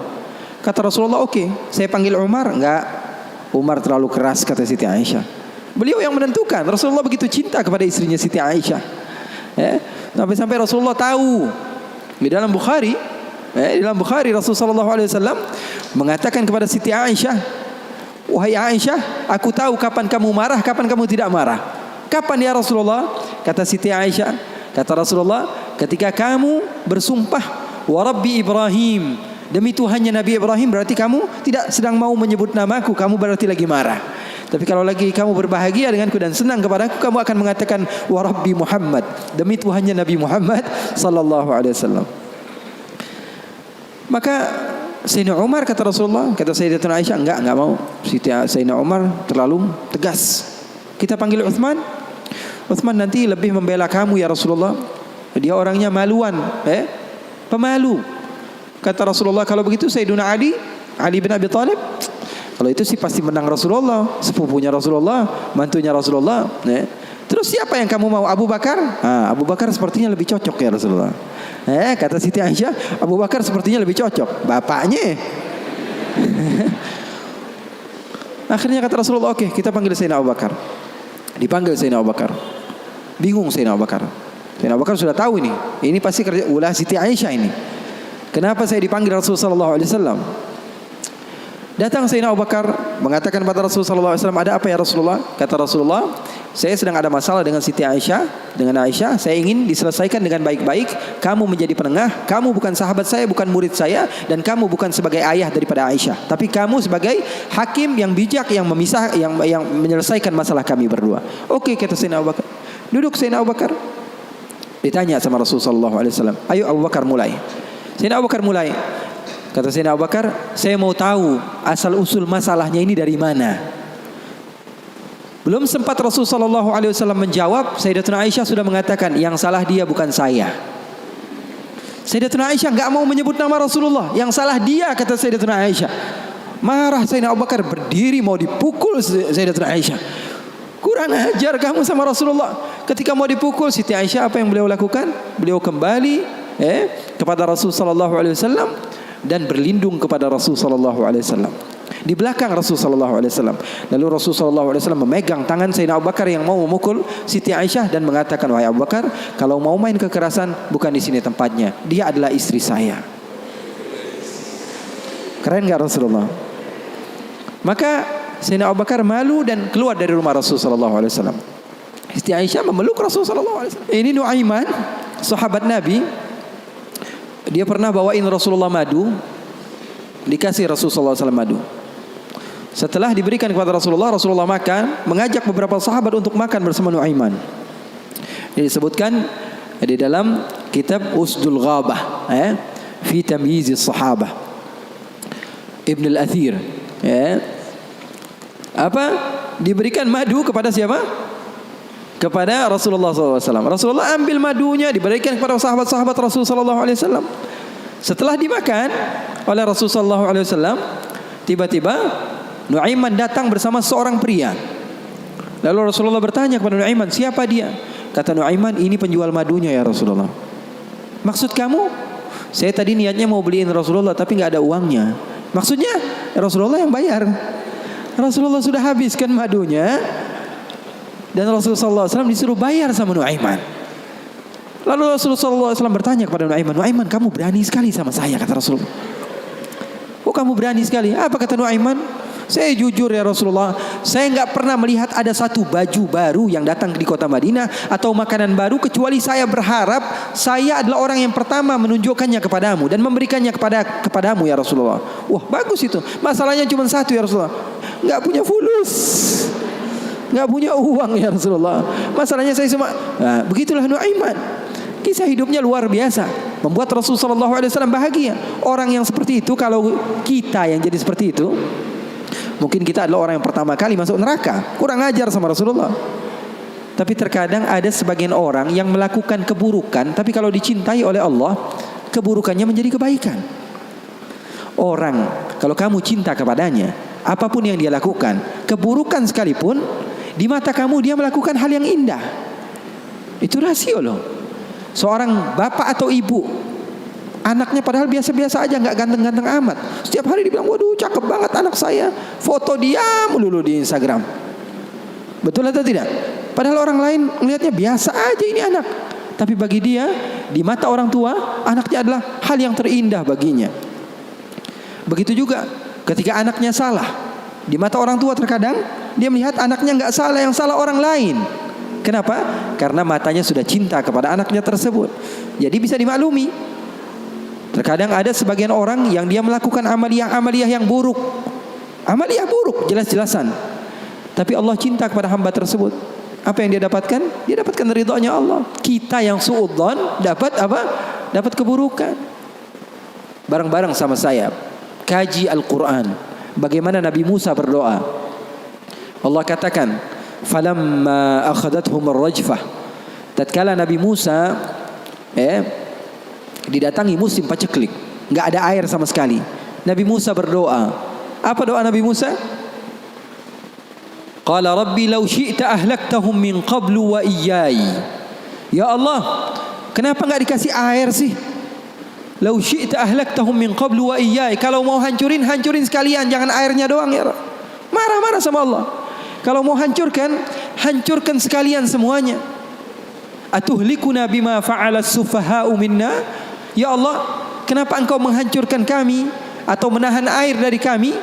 Kata Rasulullah, oke, saya panggil Umar. Enggak, Umar terlalu keras, kata Siti Aisyah. Beliau yang menentukan. Rasulullah begitu cinta kepada istrinya Siti Aisyah, sampai-sampai Rasulullah tahu. Di dalam Bukhari, Rasulullah SAW mengatakan kepada Siti Aisyah, wahai Aisyah, aku tahu kapan kamu marah, kapan kamu tidak marah. Kapan ya Rasulullah? Kata Siti Aisyah, kata Rasulullah, ketika kamu bersumpah, wa Rabbi Ibrahim, demi Tuhannya Nabi Ibrahim, berarti kamu tidak sedang mau menyebut namaku, kamu berarti lagi marah. Tapi kalau lagi kamu berbahagia denganku dan senang kepadaku, kamu akan mengatakan, wa Rabbi Muhammad, demi Tuhannya Nabi Muhammad Sallallahu Alaihi Wasallam. Maka Sayyidina Umar, kata Rasulullah, kata Sayyidatuna Aisyah, enggak mau. Sayyidina Umar terlalu tegas. Kita panggil Uthman. Uthman nanti lebih membela kamu ya Rasulullah. Dia orangnya maluan, pemalu. Kata Rasulullah, kalau begitu Sayyidina Ali bin Abi Thalib, kalau itu sih pasti menang Rasulullah, sepupunya Rasulullah, mantunya Rasulullah. Terus siapa yang kamu mau? Abu Bakar? Abu Bakar sepertinya lebih cocok ya Rasulullah. Kata Siti Aisyah, Abu Bakar sepertinya lebih cocok, bapaknya. Akhirnya kata Rasulullah, oke, kita panggil Sayyidina Abu Bakar. Dipanggil Sayyidina Abu Bakar. Bingung Sayyidina Abu Bakar. Sayyidina Abu Bakar sudah tahu ini pasti kerja ulah Siti Aisyah ini. Kenapa saya dipanggil Rasulullah SAW? Datang Sayyidina Abu Bakar mengatakan kepada Rasulullah SAW, ada apa ya Rasulullah? Kata Rasulullah, saya sedang ada masalah dengan Siti Aisyah, dengan Aisyah. Saya ingin diselesaikan dengan baik-baik. Kamu menjadi penengah. Kamu bukan sahabat saya, bukan murid saya, dan kamu bukan sebagai ayah daripada Aisyah, tapi kamu sebagai hakim yang bijak, yang memisah, yang menyelesaikan masalah kami berdua. Oke, kata Sayyidina Abu Bakar. Duduk Sayyidina Abu Bakar. Ditanya sama Rasulullah SAW, ayo Abu Bakar mulai. Sayyidina Abu Bakar mulai. Kata Sayyidina Abu Bakar, saya mau tahu asal usul masalahnya ini dari mana. Belum sempat Rasulullah SAW menjawab, Sayyidatuna Aisyah sudah mengatakan, yang salah dia bukan saya. Sayyidatuna Aisyah enggak mau menyebut nama Rasulullah, yang salah dia, kata Sayyidatuna Aisyah. Marah Sayyidina Abu Bakar, berdiri mau dipukul Sayyidatuna Aisyah. Kurang ajar kamu sama Rasulullah. Ketika mau dipukul Siti Aisyah, apa yang beliau lakukan? Beliau kembali kepada Rasul sallallahu alaihi wasallam dan berlindung kepada Rasul sallallahu alaihi wasallam. Di belakang Rasul sallallahu alaihi wasallam. Lalu Rasul sallallahu alaihi wasallam memegang tangan Sayyidina Abu Bakar yang mau memukul Siti Aisyah dan mengatakan, "Wahai Abu Bakar, kalau mau main kekerasan bukan di sini tempatnya. Dia adalah istri saya." Keren enggak Rasulullah? Maka Sayyidina Abu Bakar malu dan keluar dari rumah Rasul sallallahu alaihi wasallam. Siti Aisyah memeluk Rasul sallallahu alaihi wasallam. Ini Nuaiman, sahabat Nabi. Dia pernah bawain Rasulullah madu. Dikasih Rasul sallallahu alaihi wasallam madu. Setelah diberikan kepada Rasulullah, Rasulullah makan, mengajak beberapa sahabat untuk makan bersama Nuaiman. Ini disebutkan di dalam kitab Usdul Ghabah, fi tamyiz as-sahabah. Ibn al-Athir, diberikan madu kepada siapa? Kepada Rasulullah SAW. Rasulullah ambil madunya, diberikan kepada sahabat-sahabat Rasulullah SAW. Setelah dimakan oleh Rasulullah SAW, tiba-tiba Nuaiman datang bersama seorang pria. Lalu Rasulullah bertanya kepada Nuaiman, siapa dia? Kata Nuaiman, ini penjual madunya ya Rasulullah. Maksud kamu? Saya tadi niatnya mau beliin Rasulullah tapi nggak ada uangnya. Maksudnya Rasulullah yang bayar. Rasulullah sudah habiskan madunya dan Rasulullah SAW disuruh bayar sama Nuaiman. Lalu Rasulullah SAW bertanya kepada Nuaiman, Nuaiman kamu berani sekali sama saya, kata Rasulullah. Oh kamu berani sekali. Apa kata Nuaiman? Saya jujur ya Rasulullah, saya nggak pernah melihat ada satu baju baru yang datang di kota Madinah atau makanan baru kecuali saya berharap saya adalah orang yang pertama menunjukkannya kepadamu dan memberikannya kepadamu ya Rasulullah. Wah bagus itu. Masalahnya cuma satu ya Rasulullah, nggak punya fulus, nggak punya uang ya Rasulullah. Masalahnya saya cuma, nah, begitulah Nuaiman. Kisah hidupnya luar biasa, membuat Rasulullah SAW bahagia. Orang yang seperti itu, kalau kita yang jadi seperti itu, mungkin kita adalah orang yang pertama kali masuk neraka. Kurang ajar sama Rasulullah. Tapi terkadang ada sebagian orang yang melakukan keburukan, tapi kalau dicintai oleh Allah, keburukannya menjadi kebaikan. Orang, kalau kamu cinta kepadanya, apapun yang dia lakukan, keburukan sekalipun, di mata kamu dia melakukan hal yang indah. Itu rasio loh. Seorang bapak atau ibu, anaknya padahal biasa-biasa aja, nggak ganteng-ganteng amat, setiap hari dibilang, waduh cakep banget anak saya, foto dia melulu di Instagram. Betul atau tidak? Padahal orang lain melihatnya biasa aja ini anak, tapi bagi dia, di mata orang tua, anaknya adalah hal yang terindah baginya. Begitu juga ketika anaknya salah, di mata orang tua terkadang dia melihat anaknya nggak salah, yang salah orang lain. Kenapa? Karena matanya sudah cinta kepada anaknya tersebut. Jadi bisa dimaklumi. Terkadang ada sebagian orang yang dia melakukan amaliyah yang buruk. Amaliyah buruk, jelas-jelasan. Tapi Allah cinta kepada hamba tersebut. Apa yang dia dapatkan? Dia dapatkan ridhonya Allah. Kita yang suudzon dapat apa? Dapat keburukan. Bareng-bareng sama saya kaji Al-Quran. Bagaimana Nabi Musa berdoa. Allah katakan, falamma akhadathum ar-rajfah, tatkala Nabi Musa didatangi musim paceklik, enggak ada air sama sekali. Nabi Musa berdoa. Apa doa Nabi Musa? Qala rabbi law syi'ta ahlaktahum min qablu wa iyyai. Ya Allah, kenapa enggak dikasih air sih? Law syi'ta ahlaktahum min qablu wa iyyai. Kalau mau hancurin sekalian, jangan airnya doang ya. Marah-marah sama Allah. Kalau mau hancurkan sekalian semuanya. Atuhlikuna bima fa'ala as-sufaha'u minna? Ya Allah, kenapa engkau menghancurkan kami atau menahan air dari kami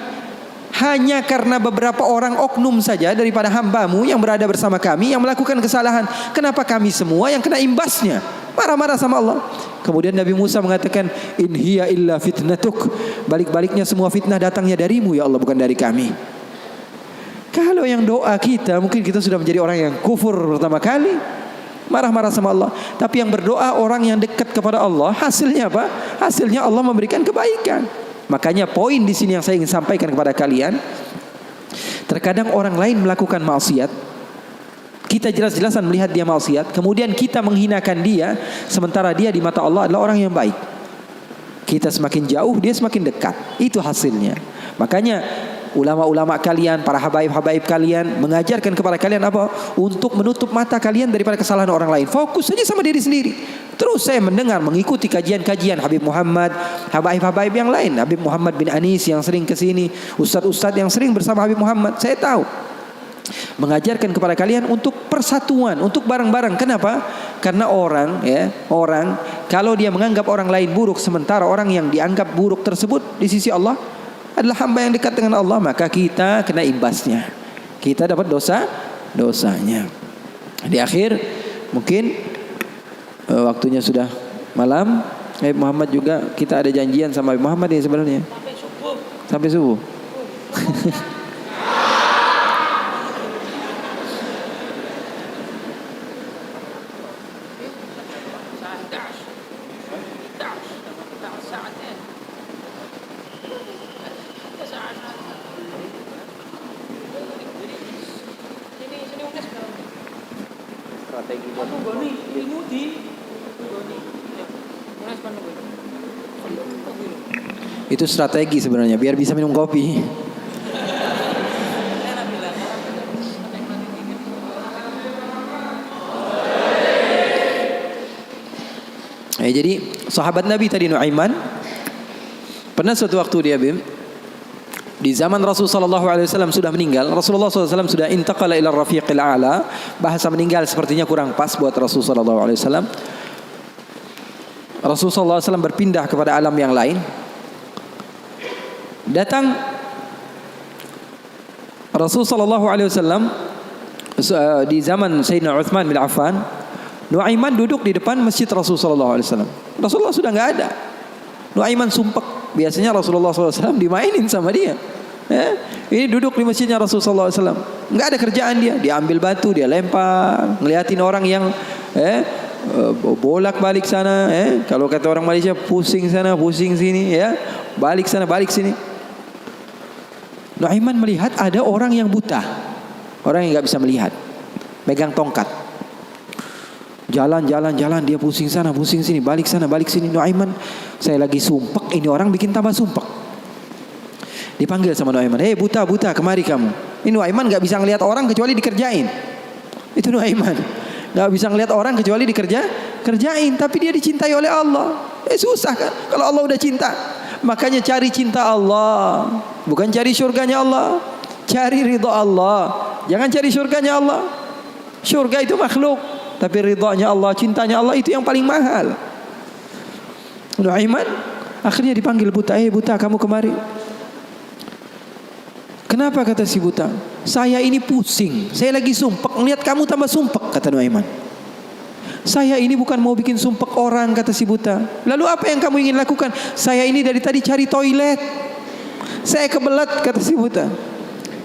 hanya karena beberapa orang oknum saja daripada hambamu yang berada bersama kami yang melakukan kesalahan? Kenapa kami semua yang kena imbasnya? Marah-marah sama Allah. Kemudian Nabi Musa mengatakan, in hiya illa fitnatuk. Balik-baliknya semua fitnah datangnya darimu ya Allah, bukan dari kami. Kalau yang doa kita, mungkin kita sudah menjadi orang yang kufur pertama kali, marah-marah sama Allah. Tapi yang berdoa orang yang dekat kepada Allah, hasilnya apa? Hasilnya Allah memberikan kebaikan. Makanya poin di sini yang saya ingin sampaikan kepada kalian, terkadang orang lain melakukan maksiat, kita jelas-jelasan melihat dia maksiat, kemudian kita menghinakan dia, sementara dia di mata Allah adalah orang yang baik. Kita semakin jauh, dia semakin dekat. Itu hasilnya. Makanya ulama-ulama kalian, para habaib-habaib kalian mengajarkan kepada kalian apa? Untuk menutup mata kalian daripada kesalahan orang lain. Fokus saja sama diri sendiri. Terus saya mendengar, mengikuti kajian-kajian Habib Muhammad, habaib-habaib yang lain, Habib Muhammad bin Anis yang sering ke sini, ustadz-ustadz yang sering bersama Habib Muhammad. Saya tahu mengajarkan kepada kalian untuk persatuan, untuk bareng-bareng. Kenapa? Karena orang kalau dia menganggap orang lain buruk, sementara orang yang dianggap buruk tersebut di sisi Allah adalah hamba yang dekat dengan Allah, maka kita kena imbasnya. Kita dapat dosanya. Di akhir mungkin waktunya sudah malam. Habib Muhammad juga kita ada janjian sama Habib Muhammad ini sebenarnya. Sampai subuh. Itu strategi sebenarnya biar bisa minum kopi. Jadi sahabat Nabi tadi Nuaiman pernah suatu waktu dia di zaman Rasulullah SAW sudah meninggal. Rasulullah SAW sudah intaqala ila rafiqil a'la. Bahasa meninggal sepertinya kurang pas buat Rasulullah SAW. Rasulullah SAW berpindah kepada alam yang lain. Datang Rasulullah SAW di zaman Sayyidina Uthman bin Affan. Nuaiman duduk di depan masjid Rasulullah SAW. Rasulullah sudah nggak ada. Nuaiman sumpek. Biasanya Rasulullah SAW dimainin sama dia. Ini duduk di masjidnya Rasulullah SAW. Nggak ada kerjaan dia. Dia ambil batu, dia lempar, ngeliatin orang yang bolak balik sana. Kalau kata orang Malaysia, pusing sana, pusing sini, balik sana, balik sini. Nuaiman melihat ada orang yang buta, orang yang nggak bisa melihat, megang tongkat. Jalan, dia pusing sana, pusing sini, balik sana, balik sini. Nuaiman, saya lagi sumpek, ini orang bikin tambah sumpek. Dipanggil sama Nuaiman, hei buta, kemari kamu. Ini Nuaiman nggak bisa ngelihat orang kecuali dikerjain. Itu Nuaiman, nggak bisa ngelihat orang kecuali kerjain. Tapi dia dicintai oleh Allah. Susah kan? Kalau Allah udah cinta, makanya cari cinta Allah, bukan cari surganya Allah. Cari ridha Allah, jangan cari surganya Allah. Surga itu makhluk, tapi ridhanya Allah, cintanya Allah itu yang paling mahal. Nuaiman akhirnya dipanggil buta, buta kamu kemari. Kenapa kata si buta? Saya ini pusing, saya lagi sumpek, ngelihat kamu tambah sumpek, kata Nuaiman. Saya ini bukan mau bikin sumpek orang, kata si buta. Lalu apa yang kamu ingin lakukan? Saya ini dari tadi cari toilet, saya kebelet, kata si buta.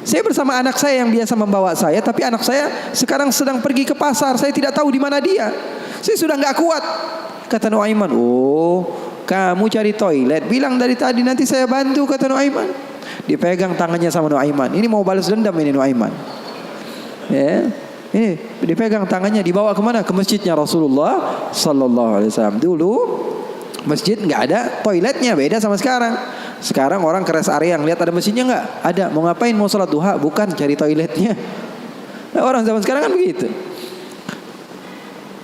Saya bersama anak saya yang biasa membawa saya, tapi anak saya sekarang sedang pergi ke pasar, saya tidak tahu di mana dia. Saya sudah nggak kuat, kata Nuaiman. Oh, kamu cari toilet, bilang dari tadi nanti saya bantu, kata Nuaiman. Dipegang tangannya sama Nuaiman. Ini mau balas dendam ini Nuaiman. Ini dipegang tangannya, dibawa kemana? Ke masjidnya Rasulullah Sallallahu Alaihi Wasallam. Dulu masjid nggak ada toiletnya, beda sama sekarang. Sekarang orang ke rest area yang lihat ada masjidnya nggak? Ada. Mau ngapain? Mau sholat duha? Bukan, cari toiletnya. Orang zaman sekarang kan begitu.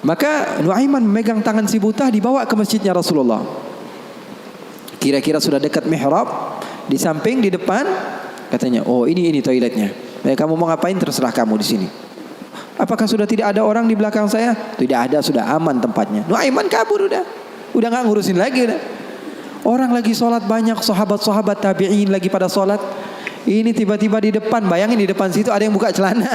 Maka Nuaiman memegang tangan si buta, dibawa ke masjidnya Rasulullah. Kira-kira sudah dekat mihrab, di samping, di depan, katanya, oh ini toiletnya. Kamu mau ngapain terserah kamu di sini. Apakah sudah tidak ada orang di belakang saya? Tidak ada, sudah aman tempatnya. Nuaiman kabur udah nggak ngurusin lagi udah. Orang lagi sholat banyak, sahabat-sahabat tabi'in lagi pada sholat. Ini tiba-tiba di depan, bayangin di depan situ ada yang buka celana.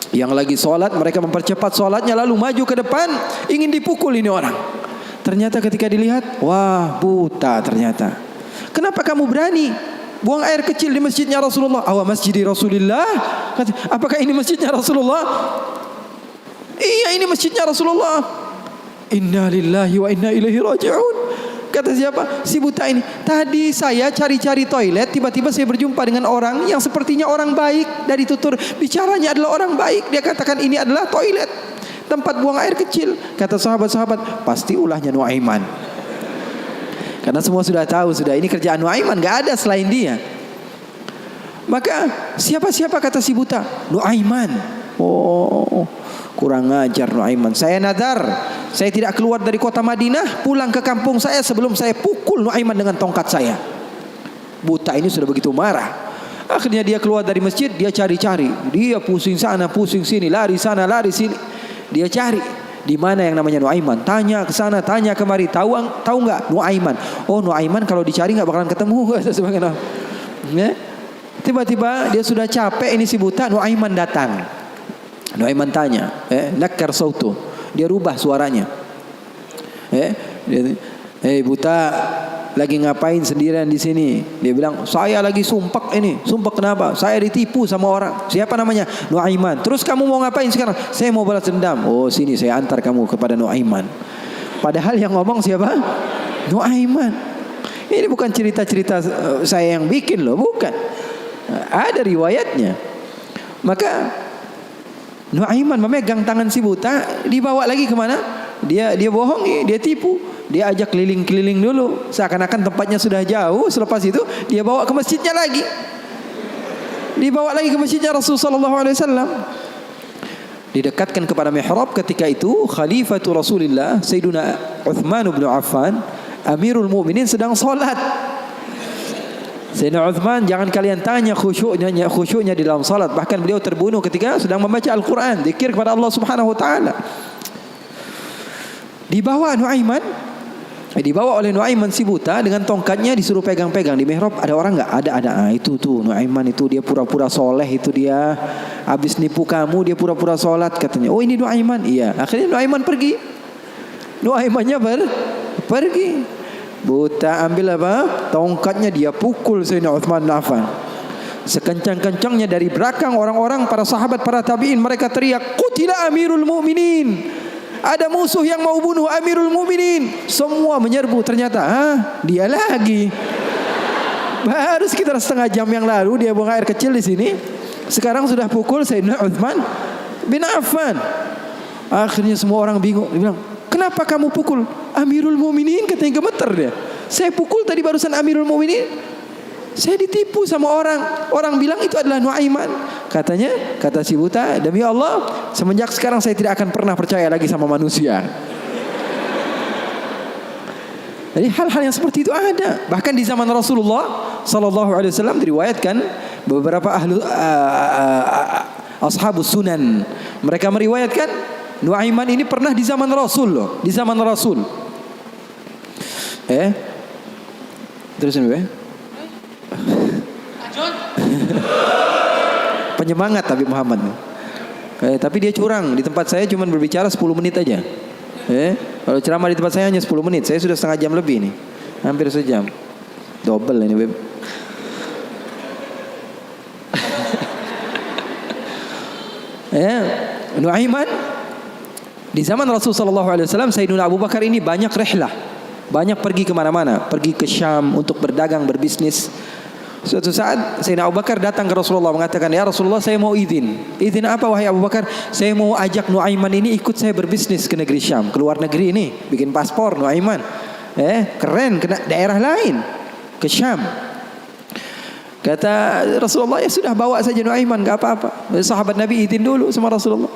Yang lagi sholat, mereka mempercepat sholatnya lalu maju ke depan, ingin dipukul ini orang. Ternyata ketika dilihat, wah buta ternyata. Kenapa kamu berani buang air kecil di masjidnya Rasulullah? Awa masjidi Rasulullah. Apakah ini masjidnya Rasulullah? Iya, ini masjidnya Rasulullah. Inna lillahi wa inna ilaihi raji'un. Kata siapa? Si buta ini. Tadi saya cari-cari toilet, tiba-tiba saya berjumpa dengan orang yang sepertinya orang baik. Dari tutur bicaranya adalah orang baik. Dia katakan ini adalah toilet, tempat buang air kecil. Kata sahabat-sahabat, pasti ulahnya Nuaiman. Karena semua sudah tahu, sudah ini kerjaan Nuaiman, gak ada selain dia. Maka siapa kata si buta? Nuaiman. Oh, kurang ajar Nuaiman. Saya nadar, saya tidak keluar dari kota Madinah, pulang ke kampung saya sebelum saya pukul Nuaiman dengan tongkat saya. Buta ini sudah begitu marah. Akhirnya dia keluar dari masjid, dia cari-cari. Dia pusing sana, pusing sini, lari sana, lari sini. Dia cari di mana yang namanya Nuaiman. Tanya ke sana, tanya kemari. Tahu nggak Nuaiman? Oh, Nuaiman kalau dicari nggak bakalan ketemu. Ya? Tiba-tiba dia sudah capek, ini si buta. Nuaiman datang. Nuaiman tanya, nakar sautu. Dia rubah suaranya. Buta, lagi ngapain sendirian di sini? Dia bilang, saya lagi sumpek ini. Sumpek kenapa? Saya ditipu sama orang. Siapa namanya? Nuaiman. Terus kamu mau ngapain sekarang? Saya mau balas dendam. Oh, sini saya antar kamu kepada Nuaiman. Padahal yang ngomong siapa? Nuaiman. Ini bukan cerita-cerita saya yang bikin loh, bukan. Ada riwayatnya. Maka Nuaiman memegang tangan si buta, dibawa lagi kemana? Dia bohongi, dia tipu. Dia ajak keliling-keliling dulu, seakan-akan tempatnya sudah jauh. Selepas itu dia bawa ke masjidnya lagi. Dibawa lagi ke masjidnya Rasulullah SAW. Didekatkan kepada mihrab. Ketika itu Khalifatul Rasulullah Sayyiduna Uthman bin Affan, Amirul Mukminin, sedang salat. Sayyidina Uthman, jangan kalian tanya khusyuknya di dalam salat. Bahkan beliau terbunuh ketika sedang membaca Al-Quran, zikir kepada Allah Subhanahu Wa Taala. Dibawa oleh Nuaiman si buta dengan tongkatnya, disuruh pegang-pegang di mihrab. Ada orang nggak? Ada. Itu tuh Nuaiman itu, dia pura-pura soleh, itu dia habis nipu kamu, dia pura-pura sholat katanya. Oh, ini Nuaiman. Iya. Akhirnya Nuaiman pergi. Nuaimannya pergi. Buta ambil apa? Tongkatnya, dia pukul Sayyidina Uthman bin Affan. Sekencang-kencangnya dari belakang orang-orang, para sahabat, para tabi'in, mereka teriak, "Qutila Amirul Mukminin." Ada musuh yang mau bunuh Amirul Mukminin. Semua menyerbu. Ternyata dia lagi. Baru sekitar setengah jam yang lalu dia buang air kecil di sini. Sekarang sudah pukul Sayyidina Uthman bin Affan. Akhirnya semua orang bingung. Dia bilang, kenapa kamu pukul Amirul Mukminin? Katanya gemeter dia. Saya pukul tadi barusan Amirul Mukminin. Saya ditipu sama orang. Orang bilang itu adalah Nuaiman. Katanya, kata si buta, demi Allah, semenjak sekarang saya tidak akan pernah percaya lagi sama manusia. Jadi hal-hal yang seperti itu ada. Bahkan di zaman Rasulullah sallallahu alaihi wasallam diriwayatkan beberapa ashabus sunan, mereka meriwayatkan Nuaiman ini pernah di zaman Rasul loh, di zaman Rasul. Terusin ya. Penyemangat Habib Muhammad. Tapi dia curang. Di tempat saya cuma berbicara 10 menit aja. Kalau ceramah di tempat saya hanya 10 menit. Saya sudah setengah jam lebih nih. Hampir sejam. Double ini, Beb. Nuaiman di zaman Rasulullah SAW, Sayyidina Abu Bakar ini banyak rihlah, banyak pergi kemana-mana, pergi ke Syam untuk berdagang, berbisnis. Suatu saat Sayyidina Abu Bakar datang ke Rasulullah, mengatakan, ya Rasulullah, saya mau izin. Izin apa wahai Abu Bakar? Saya mau ajak Nuaiman ini ikut saya berbisnis ke negeri Syam, ke luar negeri ini, bikin paspor Nuaiman. Keren, ke daerah lain, ke Syam. Kata Rasulullah, ya sudah, bawa saja Nuaiman, gak apa-apa. Sahabat Nabi izin dulu sama Rasulullah.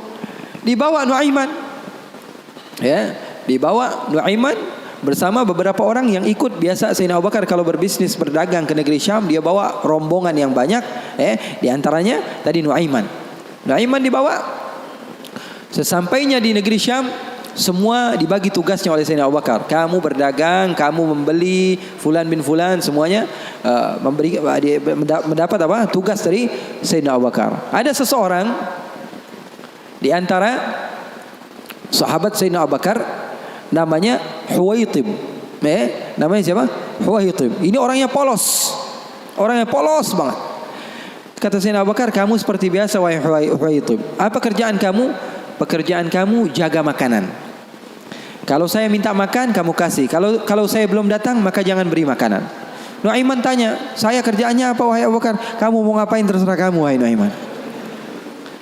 Dibawa Nuaiman. Dibawa Nuaiman bersama beberapa orang yang ikut. Biasa Sayyidina Abu Bakar kalau berbisnis, berdagang ke negeri Syam, dia bawa rombongan yang banyak. Di antaranya tadi Nuaiman. Nuaiman dibawa. Sesampainya di negeri Syam, semua dibagi tugasnya oleh Sayyidina Abu Bakar. Kamu berdagang, kamu membeli, fulan bin fulan, semuanya mendapat apa? Tugas dari Sayyidina Abu Bakar. Ada seseorang di antara sahabat Sayyidina Abu Bakar, namanya Huwaitib. Namanya siapa? Huwaitib. Ini orangnya polos. Orangnya polos banget. Kata Sayyidina Abu Bakar, kamu seperti biasa wahai Huwaitib. Apa kerjaan kamu? Pekerjaan kamu jaga makanan. Kalau saya minta makan, kamu kasih. Kalau saya belum datang, maka jangan beri makanan. Nuaiman tanya, saya kerjaannya apa wahai Abu Bakar? Kamu mau ngapain terserah kamu wahai Nuaiman.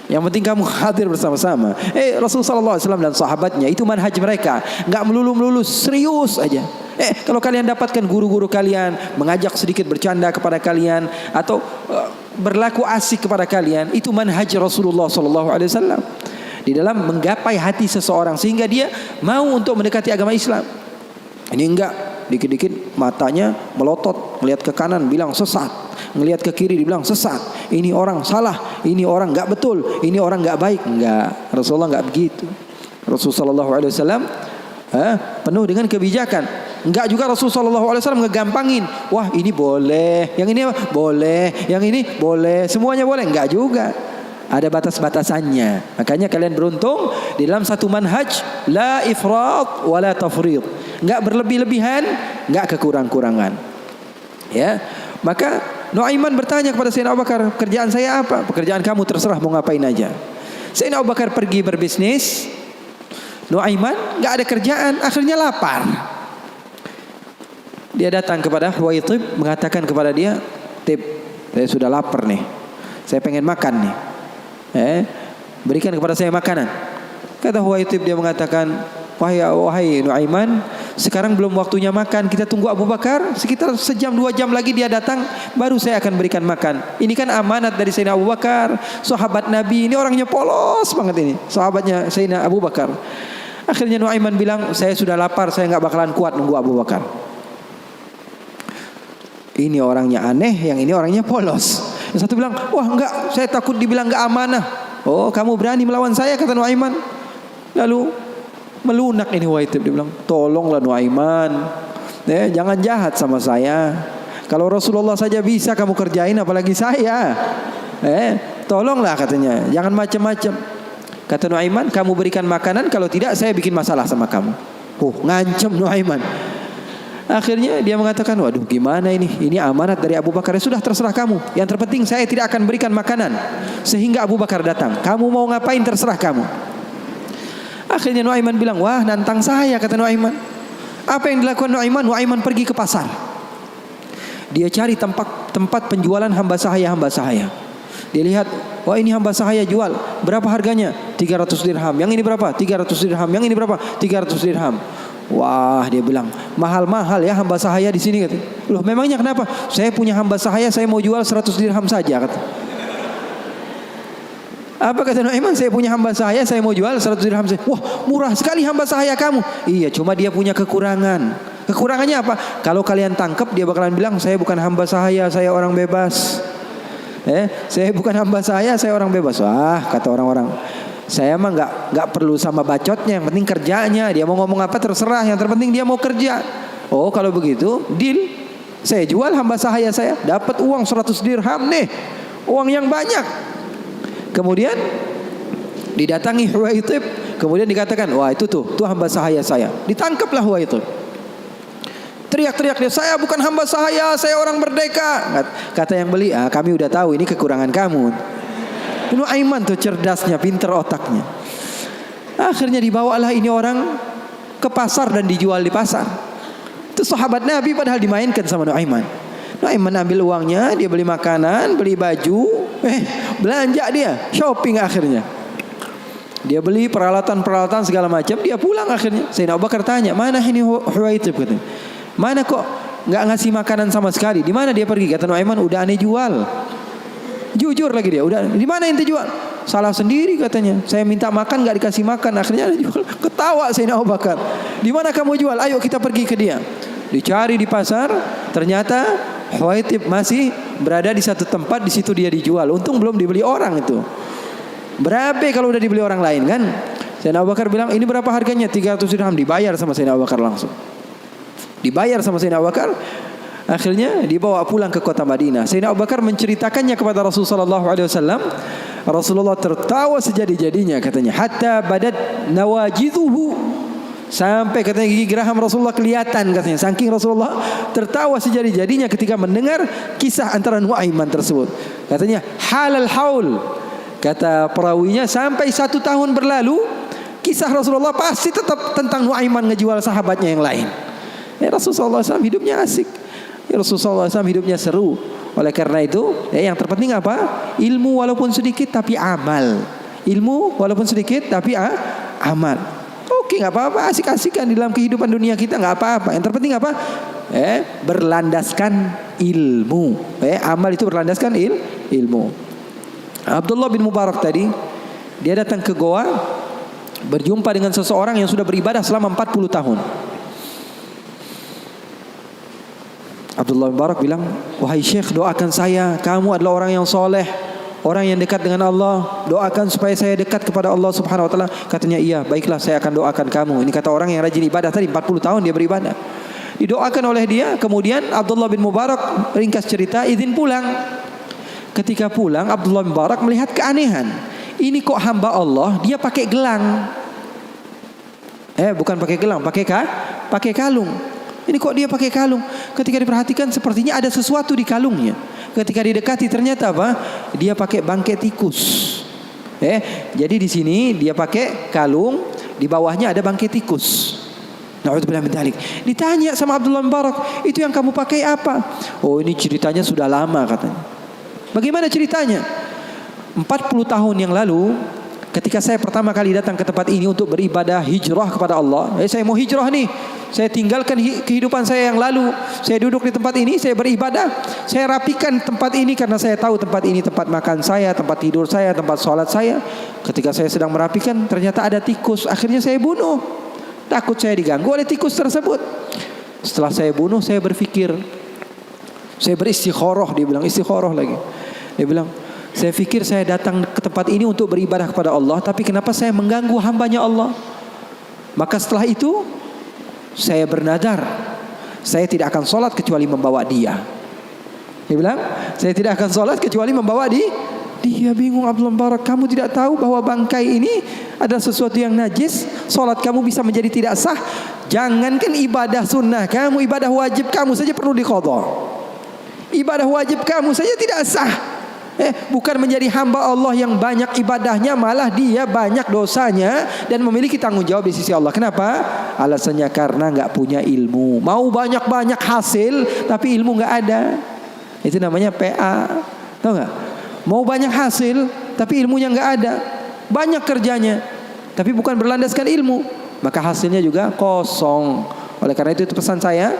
Yang penting kamu hadir bersama-sama. Rasulullah SAW dan sahabatnya itu manhaj mereka, nggak melulu serius aja. Kalau kalian dapatkan guru-guru kalian mengajak sedikit bercanda kepada kalian atau berlaku asik kepada kalian, itu manhaj Rasulullah sallallahu alaihi wasallam di dalam menggapai hati seseorang sehingga dia mau untuk mendekati agama Islam. Ini enggak, dikit-dikit matanya melotot, melihat ke kanan bilang sesat, melihat ke kiri dibilang sesat. Ini orang salah, ini orang enggak betul, ini orang enggak baik. Enggak, Rasulullah enggak begitu. Rasulullah sallallahu alaihi wasallam penuh dengan kebijakan. Enggak juga Rasulullah SAW ngegampangin. Wah ini boleh, yang ini boleh, yang ini boleh, semuanya boleh. Enggak juga, ada batas-batasannya. Makanya kalian beruntung di dalam satu manhaj, la ifrat wa la tafrid. Enggak berlebih-lebihan, enggak kekurang-kurangan. Ya, maka Nuaiman bertanya kepada Sayyidina Abu Bakar, kerjaan saya apa? Pekerjaan kamu terserah, mau ngapain aja. Sayyidina Abu Bakar pergi berbisnis. Nuaiman enggak ada kerjaan, akhirnya lapar. Dia datang kepada Huwaitib, mengatakan kepada dia, Tib, saya sudah lapar nih, saya pengen makan nih, berikan kepada saya makanan. Kata Huwaitib, dia mengatakan, wahai Nuaiman, sekarang belum waktunya makan, kita tunggu Abu Bakar sekitar sejam 2 jam lagi dia datang, baru saya akan berikan makan. Ini kan amanat dari Sayyidina Abu Bakar, sahabat Nabi, ini orangnya polos banget ini, sahabatnya Sayyidina Abu Bakar. Akhirnya Nuaiman bilang, saya sudah lapar, saya nggak bakalan kuat nunggu Abu Bakar. Ini orangnya aneh, yang ini orangnya polos. Yang satu bilang, wah enggak, saya takut dibilang enggak amanah. Oh, kamu berani melawan saya, kata Nuaiman. Lalu melunak ini Huwaitib, dia bilang, tolonglah Nuaiman, jangan jahat sama saya. Kalau Rasulullah saja bisa kamu kerjain, apalagi saya. Tolonglah katanya, jangan macam-macam. Kata Nuaiman, kamu berikan makanan, kalau tidak saya bikin masalah sama kamu. Ngancem Nuaiman. Akhirnya dia mengatakan, waduh gimana ini? Ini amanat dari Abu Bakar. Sudah terserah kamu. Yang terpenting saya tidak akan berikan makanan sehingga Abu Bakar datang. Kamu mau ngapain terserah kamu. Akhirnya Nuaiman bilang, wah nantang saya, kata Nuaiman. Apa yang dilakukan Nuaiman? Nuaiman pergi ke pasar. Dia cari tempat penjualan hamba sahaya. Dia lihat, wah ini hamba sahaya jual. Berapa harganya? 300 dirham. Yang ini berapa? 300 dirham. Yang ini berapa? 300 dirham. Wah, dia bilang, mahal-mahal ya hamba sahaya di sini, kata. Loh, memangnya kenapa? Saya punya hamba sahaya, saya mau jual 100 dirham saja, kata. Apa kata Nuaiman? Saya punya hamba sahaya, saya mau jual 100 dirham saja. Wah, murah sekali hamba sahaya kamu. Iya, cuma dia punya kekurangan. Kekurangannya apa? Kalau kalian tangkap, dia bakalan bilang, saya bukan hamba sahaya, saya orang bebas. Saya bukan hamba saya orang bebas. Wah, kata orang-orang, saya mah nggak perlu sama bacotnya, yang penting kerjanya. Dia mau ngomong apa terserah, yang terpenting dia mau kerja. Oh kalau begitu deal, saya jual hamba sahaya saya, dapat uang 100 dirham nih, uang yang banyak. Kemudian didatangi Huwaitib, kemudian dikatakan, wah itu tuh hamba sahaya saya. Ditangkaplah Huwaitib, teriak-teriak dia, saya bukan hamba sahaya, saya orang merdeka. Kata yang beli, kami udah tahu ini kekurangan kamu. Nuaiman tuh cerdasnya, pinter otaknya. Akhirnya dibawalah ini orang ke pasar dan dijual di pasar. Itu sahabat Nabi padahal dimainkan sama Nuaiman. Nuaiman ambil uangnya, dia beli makanan, beli baju, belanja dia, shopping akhirnya. Dia beli peralatan segala macam, dia pulang akhirnya. Sayyidina Abu Bakar tanya, mana ini Huwaitib, katanya. Mana kok nggak ngasih makanan sama sekali? Di mana dia pergi? Kata Nuaiman, udah aneh jual. Jujur lagi dia, udah di mana ente jual? Salah sendiri katanya. Saya minta makan nggak dikasih makan, akhirnya ada jual. Ketawa Sayyidina Abu Bakar. Di mana kamu jual? Ayo kita pergi ke dia. Dicari di pasar, ternyata Huwaitib masih berada di satu tempat, di situ dia dijual. Untung belum dibeli orang itu. Berapa kalau udah dibeli orang lain kan? Sayyidina Abu Bakar bilang, ini berapa harganya? 300 dirham. Dibayar sama Sayyidina Abu Bakar langsung. Dibayar sama Sayyidina Abu Bakar. Akhirnya dibawa pulang ke kota Madinah. Sayyidina Abu Bakar menceritakannya kepada Rasulullah SAW. Rasulullah tertawa sejadi-jadinya, katanya, hatta badat nawajidhuhu, sampai katanya gigi geraham Rasulullah kelihatan, katanya. Saking Rasulullah tertawa sejadi-jadinya ketika mendengar kisah antara Nuaiman tersebut. Katanya halal haul, kata perawinya, sampai 1 tahun berlalu kisah Rasulullah pasti tetap tentang Nuaiman ngejual sahabatnya yang lain. Rasulullah SAW hidupnya asik. Rasulullah SAW hidupnya seru. Oleh karena itu, yang terpenting apa? Ilmu walaupun sedikit tapi amal. Ilmu walaupun sedikit tapi amal. Oke, nggak apa-apa, asik-asikan di dalam kehidupan dunia kita, nggak apa-apa. Yang terpenting apa? Berlandaskan ilmu. Amal itu berlandaskan ilmu. Abdullah bin Mubarak tadi, dia datang ke goa, berjumpa dengan seseorang yang sudah beribadah selama 40 tahun. Abdullah bin Mubarak bilang, wahai Syekh, doakan saya, kamu adalah orang yang soleh, orang yang dekat dengan Allah, doakan supaya saya dekat kepada Allah Subhanahu wa taala. Katanya, iya, baiklah, saya akan doakan kamu. Ini kata orang yang rajin ibadah tadi, 40 tahun dia beribadah. Didoakan oleh dia. Kemudian Abdullah bin Mubarak, ringkas cerita, izin pulang. Ketika pulang, Abdullah bin Mubarak melihat keanehan. Ini kok hamba Allah, dia pakai gelang. Bukan pakai gelang, pakai kalung. Ini kok dia pakai kalung? Ketika diperhatikan sepertinya ada sesuatu di kalungnya. Ketika didekati ternyata apa? Dia pakai bangkai tikus. Jadi di sini dia pakai kalung, di bawahnya ada bangkai tikus. Na'udzubillah min dzalik. Ditanya sama Abdullah bin Mubarak, itu yang kamu pakai apa? Oh, ini ceritanya sudah lama katanya. Bagaimana ceritanya? 40 tahun yang lalu, ketika saya pertama kali datang ke tempat ini untuk beribadah hijrah kepada Allah, saya mau hijrah nih. Saya tinggalkan kehidupan saya yang lalu. Saya duduk di tempat ini, saya beribadah. Saya rapikan tempat ini karena saya tahu tempat ini tempat makan saya, tempat tidur saya, tempat sholat saya. Ketika saya sedang merapikan, ternyata ada tikus. Akhirnya saya bunuh. Takut saya diganggu oleh tikus tersebut. Setelah saya bunuh, saya berpikir. Saya beristikharah, dia bilang istikharah lagi. Dia bilang, saya pikir saya datang ke tempat ini untuk beribadah kepada Allah, tapi kenapa saya mengganggu hambanya Allah? Maka setelah itu saya bernadar, saya tidak akan sholat kecuali membawa dia. Dia bilang, saya tidak akan sholat kecuali membawa dia. Bingung Abdullah bin Mubarak, kamu tidak tahu bahwa bangkai ini ada sesuatu yang najis, sholat kamu bisa menjadi tidak sah. Jangankan ibadah sunnah kamu, ibadah wajib kamu saja perlu diqadha. Ibadah wajib kamu saja tidak sah. Bukan menjadi hamba Allah yang banyak ibadahnya, malah dia banyak dosanya dan memiliki tanggung jawab di sisi Allah. Kenapa? Alasannya karena nggak punya ilmu. Mau banyak-banyak hasil tapi ilmu nggak ada. Itu namanya PA. Tahu nggak? Mau banyak hasil tapi ilmunya nggak ada. Banyak kerjanya tapi bukan berlandaskan ilmu, maka hasilnya juga kosong. Oleh karena itu pesan saya,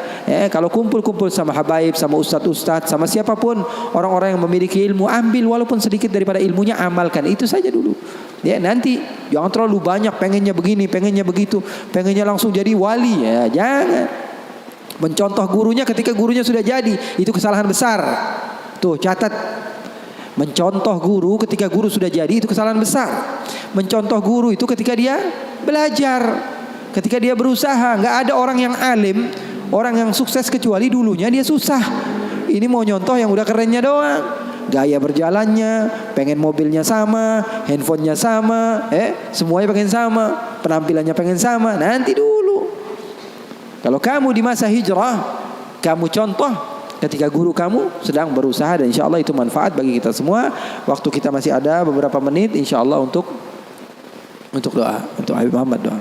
kalau kumpul-kumpul sama habaib, sama ustadz-ustadz, sama siapapun orang-orang yang memiliki ilmu, ambil walaupun sedikit daripada ilmunya, amalkan. Itu saja dulu. Nanti jangan terlalu banyak pengennya begini, pengennya begitu, pengennya langsung jadi wali. Jangan. Mencontoh gurunya ketika gurunya sudah jadi, itu kesalahan besar. Tuh, catat. Mencontoh guru ketika guru sudah jadi, itu kesalahan besar. Mencontoh guru itu ketika dia belajar, ketika dia berusaha. Nggak ada orang yang alim, orang yang sukses kecuali dulunya dia susah. Ini mau nyontoh yang udah kerennya doang. Gaya berjalannya, pengen mobilnya sama, handphonenya sama, semuanya pengen sama, penampilannya pengen sama. Nanti dulu. Kalau kamu di masa hijrah, kamu contoh ketika guru kamu sedang berusaha, dan insya Allah itu manfaat bagi kita semua. Waktu kita masih ada beberapa menit, insya Allah untuk doa, untuk Habib Muhammad doa.